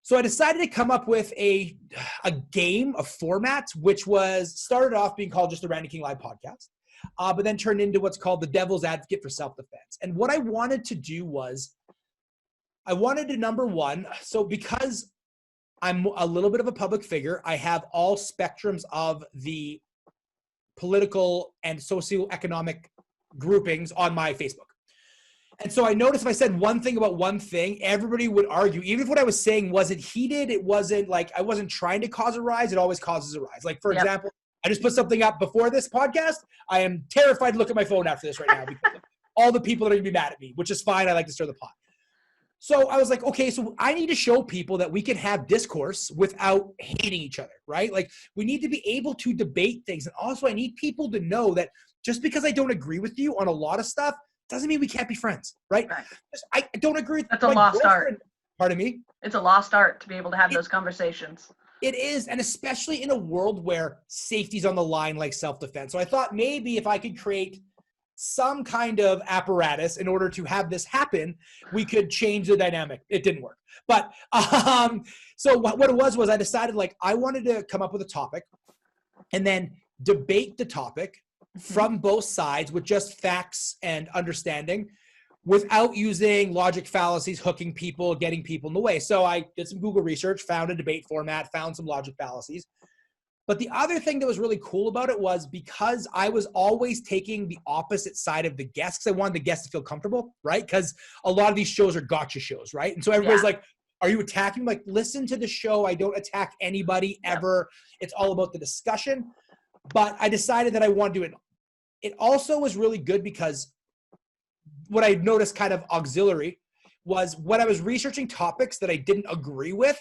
So I decided to come up with a game, a format, which started off being called just the Randy King Live podcast, but then turned into what's called the Devil's Advocate for Self-Defense. And what I wanted to do was I wanted to, number one, so because I'm a little bit of a public figure, I have all spectrums of the political and socioeconomic groupings on my Facebook. And so I noticed if I said one thing about one thing, everybody would argue. Even if what I was saying wasn't heated, it wasn't like I wasn't trying to cause a rise, it always causes a rise. Like, for example, I just put something up before this podcast. I am terrified to look at my phone after this right now because of all the people that are going to be mad at me, which is fine. I like to stir the pot. So I was like, okay, so I need to show people that we can have discourse without hating each other, right? Like, we need to be able to debate things. And also I need people to know that just because I don't agree with you on a lot of stuff doesn't mean we can't be friends, right? I don't agree with That's a lost art. Pardon me? It's a lost art to be able to have those conversations. It is, and especially in a world where safety's on the line like self-defense. So I thought maybe if I could create some kind of apparatus in order to have this happen, we could change the dynamic. It didn't work. But so what it was I decided, like, I wanted to come up with a topic and then debate the topic from both sides with just facts and understanding without using logic fallacies, hooking people, getting people in the way. So I did some Google research, found a debate format, found some logic fallacies. But the other thing that was really cool about it was because I was always taking the opposite side of the guest, because I wanted the guest to feel comfortable, right? Because a lot of these shows are gotcha shows, right? And so everybody's like, are you attacking? Like, listen to the show. I don't attack anybody ever. It's all about the discussion. But I decided that I want to do it. It also was really good because what I noticed kind of auxiliary was when I was researching topics that I didn't agree with,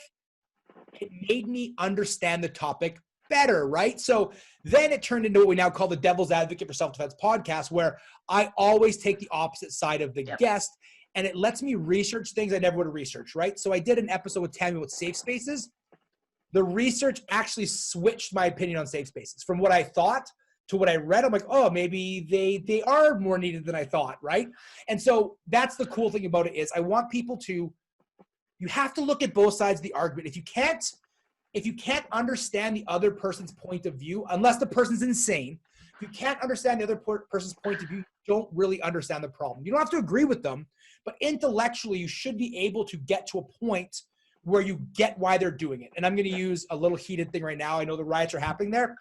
it made me understand the topic better, right? So then it turned into what we now call the Devil's Advocate for Self-Defense podcast, where I always take the opposite side of the guest, and it lets me research things I never would have researched, right? So I did an episode with Tammy with safe spaces. The research actually switched my opinion on safe spaces from what I thought to what I read. I'm like, oh, maybe they are more needed than I thought, right? And so that's the cool thing about it is I want people to, you have to look at both sides of the argument. If you can't understand the other person's point of view, unless the person's insane, if you can't understand the other person's point of view, you don't really understand the problem. You don't have to agree with them, but intellectually, you should be able to get to a point where you get why they're doing it. And I'm going to use a little heated thing right now. I know the riots are happening there.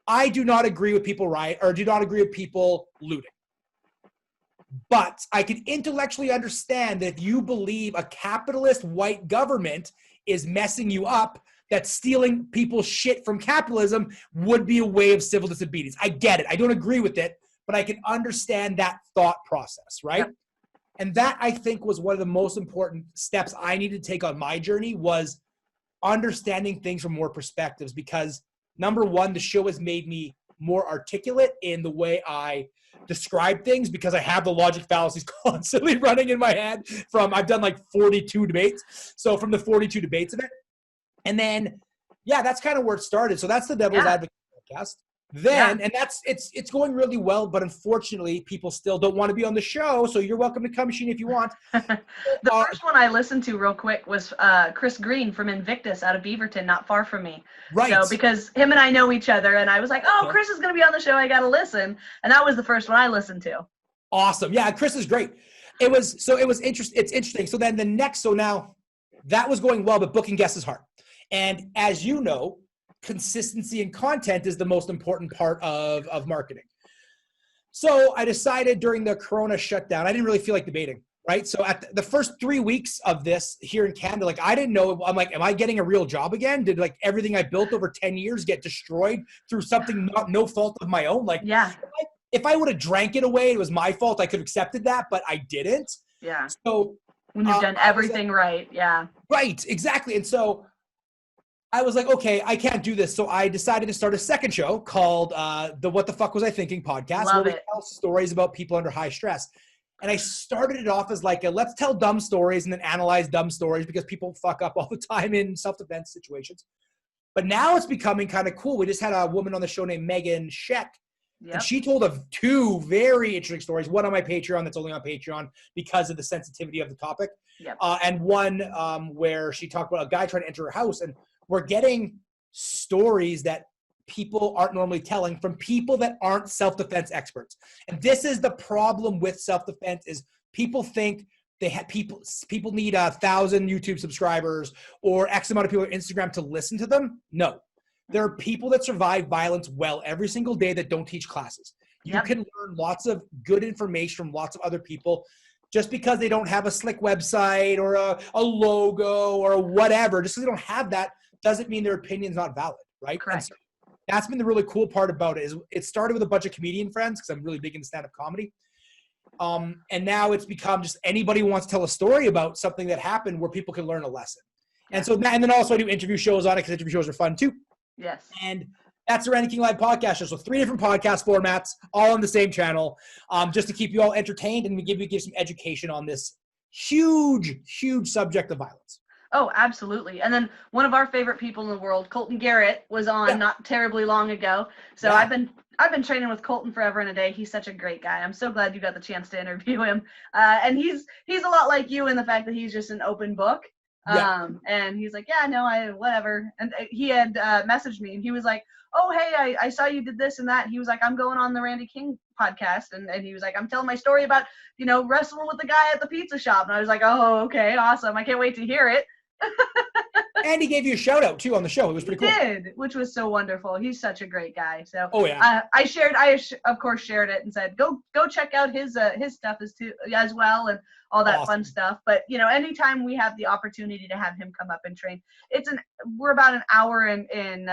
I do not agree with people do not agree with people looting. But I can intellectually understand that if you believe a capitalist white government is messing you up, that stealing people's shit from capitalism would be a way of civil disobedience. I get it. I don't agree with it, but I can understand that thought process, right? Yep. And that, I think, was one of the most important steps I needed to take on my journey, was understanding things from more perspectives. Because number one, the show has made me more articulate in the way I describe things, because I have the logic fallacies constantly running in my head from, I've done like 42 debates. So from the 42 debates of it. And then, that's kind of where it started. So that's the Devil's Advocate podcast. Then, and it's going really well, but unfortunately, people still don't want to be on the show. So you're welcome to come, Sheen, if you want. The first one I listened to real quick was Chris Green from Invictus out of Beaverton, not far from me. Right. So because him and I know each other, and I was like, oh, Chris is going to be on the show. I got to listen. And that was the first one I listened to. Awesome. Yeah, Chris is great. It's interesting. So then now that was going well, but booking guests is hard. And as you know, consistency and content is the most important part of marketing. So I decided during the Corona shutdown, I didn't really feel like debating, right? So at the first 3 weeks of this here in Canada, like, I didn't know, I'm like, am I getting a real job again? Did like everything I built over 10 years get destroyed through something no fault of my own? Like, if I would have drank it away, it was my fault. I could have accepted that, but I didn't. Yeah. So when you've done everything right. Yeah. Right. Exactly. And so I was like, okay, I can't do this. So I decided to start a second show called the What the Fuck Was I Thinking podcast, where we tell stories about people under high stress. And I started it off as like let's tell dumb stories and then analyze dumb stories, because people fuck up all the time in self-defense situations. But now it's becoming kind of cool. We just had a woman on the show named Megan Sheck. Yep. And she told of 2 very interesting stories. One on my Patreon that's only on Patreon because of the sensitivity of the topic. Yep. And one where she talked about a guy trying to enter her house. And we're getting stories that people aren't normally telling from people that aren't self-defense experts. And this is the problem with self-defense, is people think they have people need 1,000 YouTube subscribers or X amount of people on Instagram to listen to them. No, there are people that survive violence well every single day that don't teach classes. You can learn lots of good information from lots of other people. Just because they don't have a slick website or a logo or whatever, just because they don't have that doesn't mean their opinion's not valid, right? Correct. And so that's been the really cool part about it. Is it started with a bunch of comedian friends because I'm really big into stand-up comedy. And now it's become just anybody who wants to tell a story about something that happened where people can learn a lesson. And so, and then also I do interview shows on it because interview shows are fun too. Yes. And that's the Randy King Live podcast show. So 3 different podcast formats, all on the same channel, just to keep you all entertained and give some education on this huge, huge subject of violence. Oh, absolutely. And then one of our favorite people in the world, Colton Garrett, was on not terribly long ago. So I've been training with Colton forever and a day. He's such a great guy. I'm so glad you got the chance to interview him. And he's a lot like you in the fact that he's just an open book. And he's like, yeah, no, whatever. And he had messaged me and he was like, oh, hey, I saw you did this and that. He was like, I'm going on the Randy King podcast. And he was like, I'm telling my story about, wrestling with the guy at the pizza shop. And I was like, oh, okay, awesome. I can't wait to hear it. And he gave you a shout out too on the show. It was pretty cool. He did, which was so wonderful. He's such a great guy. So I of course shared it and said, go check out his stuff as well and all that fun stuff. But anytime we have the opportunity to have him come up and train, we're about an hour in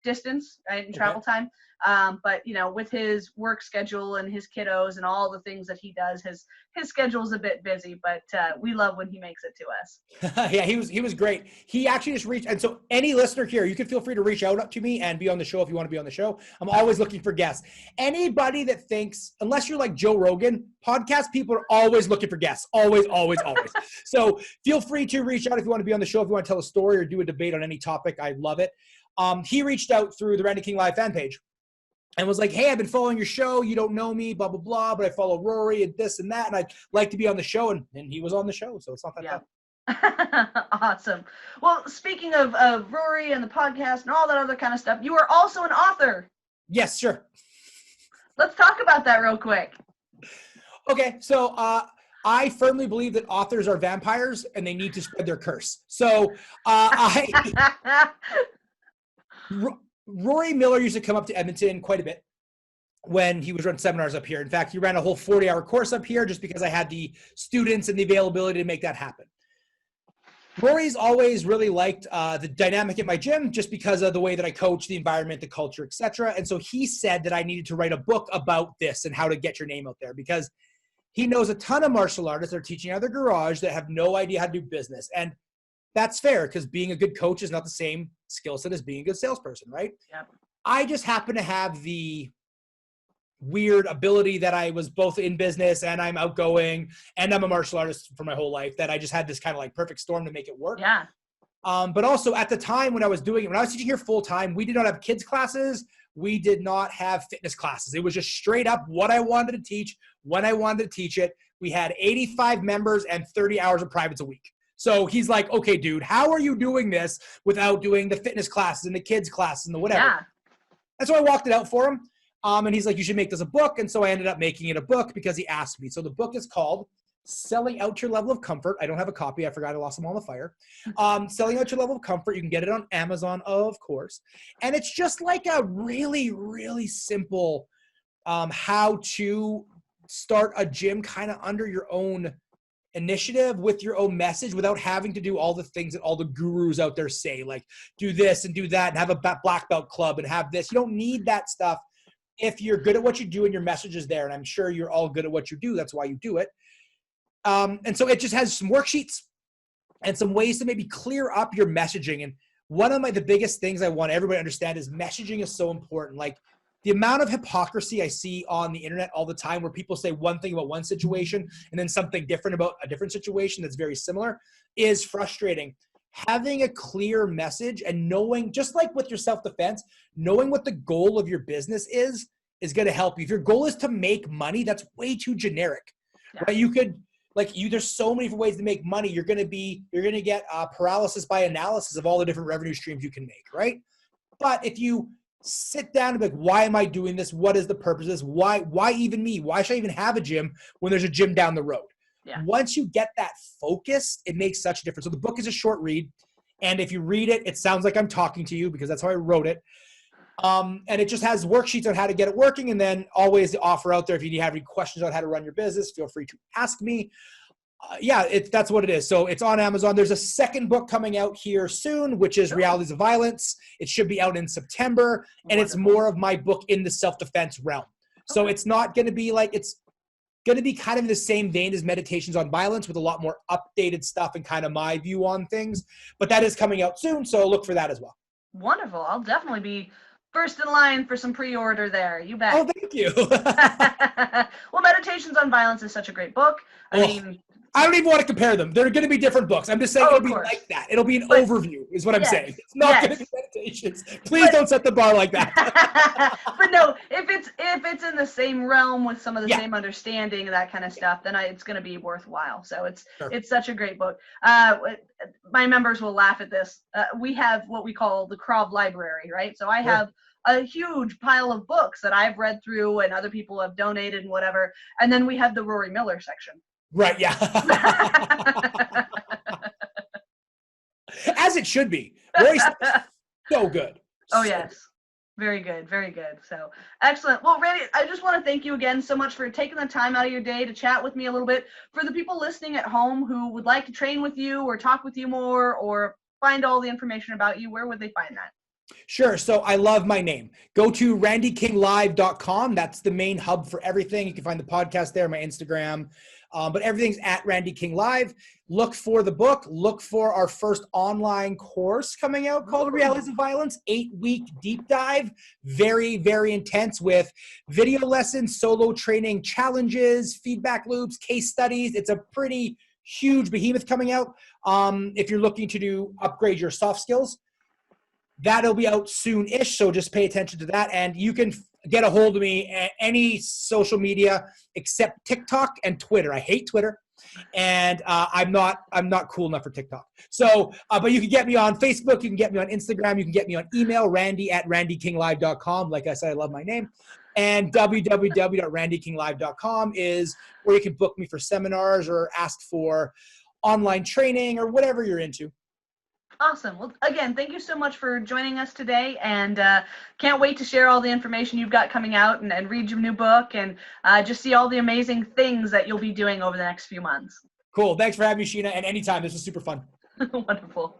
distance, right, in travel time. But with his work schedule and his kiddos and all the things that he does, his schedule's a bit busy, but we love when he makes it to us. Yeah, he was great. He actually just reached, and so any listener here, you can feel free to reach out to me and be on the show if you want to be on the show. I'm always looking for guests. Anybody that thinks, unless you're like Joe Rogan, podcast people are always looking for guests. Always, always, always. So feel free to reach out if you want to be on the show, if you want to tell a story or do a debate on any topic. I love it. He reached out through the Randy King Live fan page and was like, hey, I've been following your show. You don't know me, blah, blah, blah, but I follow Rory and this and that, and I'd like to be on the show. And he was on the show, so it's not that bad. Awesome. Well, speaking of Rory and the podcast and all that other kind of stuff, you are also an author. Yes, sure. Let's talk about that real quick. Okay, so I firmly believe that authors are vampires and they need to spread their curse. So Rory Miller used to come up to Edmonton quite a bit when he was running seminars up here. In fact, he ran a whole 40-hour course up here just because I had the students and the availability to make that happen. Rory's always really liked the dynamic at my gym just because of the way that I coach, the environment, the culture, etc. And so he said that I needed to write a book about this and how to get your name out there because he knows a ton of martial artists that are teaching out of their garage that have no idea how to do business. And that's fair because being a good coach is not the same skill set as being a good salesperson, right? Yep. I just happen to have the weird ability that I was both in business and I'm outgoing and I'm a martial artist for my whole life that I just had this kind of like perfect storm to make it work. Yeah. But also at the time when I was doing it, when I was teaching here full time, we did not have kids classes. We did not have fitness classes. It was just straight up what I wanted to teach, when I wanted to teach it. We had 85 members and 30 hours of privates a week. So he's like, okay, dude, how are you doing this without doing the fitness classes and the kids classes and the whatever? Yeah. And so I walked it out for him. And he's like, you should make this a book. And so I ended up making it a book because he asked me. So the book is called Selling Out Your Level of Comfort. I don't have a copy. I forgot I lost them all in the fire. Selling Out Your Level of Comfort. You can get it on Amazon, of course. And it's just like a really, really simple how to start a gym kind of under your own initiative with your own message without having to do all the things that all the gurus out there say, like do this and do that and have a black belt club and have this. You don't need that stuff if you're good at what you do and your message is there. And I'm sure you're all good at what you do. That's why you do it. And so it just has some worksheets and some ways to maybe clear up your messaging. And one of the biggest things I want everybody to understand is messaging is so important. Like the amount of hypocrisy I see on the internet all the time where people say one thing about one situation and then something different about a different situation that's very similar is frustrating. Having a clear message and knowing, just like with your self-defense, knowing what the goal of your business is going to help you. If your goal is to make money, that's way too generic. Yeah. Right? You could, there's so many different ways to make money. You're going to get paralysis by analysis of all the different revenue streams you can make, right? But if you sit down and be like, why am I doing this? What is the purpose of this? Why even me? Why should I even have a gym when there's a gym down the road? Yeah. Once you get that focused, it makes such a difference. So the book is a short read. And if you read it, it sounds like I'm talking to you because that's how I wrote it. And it just has worksheets on how to get it working. And then always the offer out there. If you have any questions on how to run your business, feel free to ask me. That's what it is. So it's on Amazon. There's a second book coming out here soon, which is Realities of Violence. It should be out in September. And it's more of my book in the self-defense realm. So it's not going to be like, it's going to be kind of in the same vein as Meditations on Violence with a lot more updated stuff and kind of my view on things. But that is coming out soon. So look for that as well. Wonderful. I'll definitely be first in line for some pre-order there. You bet. Oh, thank you. Well, Meditations on Violence is such a great book. I mean, I don't even want to compare them. They're going to be different books. I'm just saying it'll be like that. It'll be an overview is what I'm saying. It's not going to be meditations. Please don't set the bar like that. But no, if it's in the same realm with some of the same understanding and that kind of stuff, then it's going to be worthwhile. So it's such a great book. My members will laugh at this. We have what we call the Krav library, right? So I have a huge pile of books that I've read through and other people have donated and whatever. And then we have the Rory Miller section. Right, yeah. As it should be. Roy's so good. Oh, yes. Very good. Very good. So excellent. Well, Randy, I just want to thank you again so much for taking the time out of your day to chat with me a little bit. For the people listening at home who would like to train with you or talk with you more or find all the information about you, where would they find that? Sure. So I love my name. Go to randykinglive.com. That's the main hub for everything. You can find the podcast there, my Instagram. But everything's at Randy King Live. Look for the book. Look for our first online course coming out called Realities of Violence, 8-week deep dive. Very, very intense with video lessons, solo training challenges, feedback loops, case studies. It's a pretty huge behemoth coming out. If you're looking to upgrade your soft skills, that'll be out soon-ish. So just pay attention to that. And you can get a hold of me at any social media except TikTok and Twitter. I hate Twitter, and I'm not cool enough for TikTok. So, but you can get me on Facebook. You can get me on Instagram. You can get me on email, randy@randykinglive.com. Like I said, I love my name. And www.randykinglive.com is where you can book me for seminars or ask for online training or whatever you're into. Awesome. Well, again, thank you so much for joining us today, and can't wait to share all the information you've got coming out and read your new book and just see all the amazing things that you'll be doing over the next few months. Cool. Thanks for having me, Sheena, and anytime. This was super fun. Wonderful.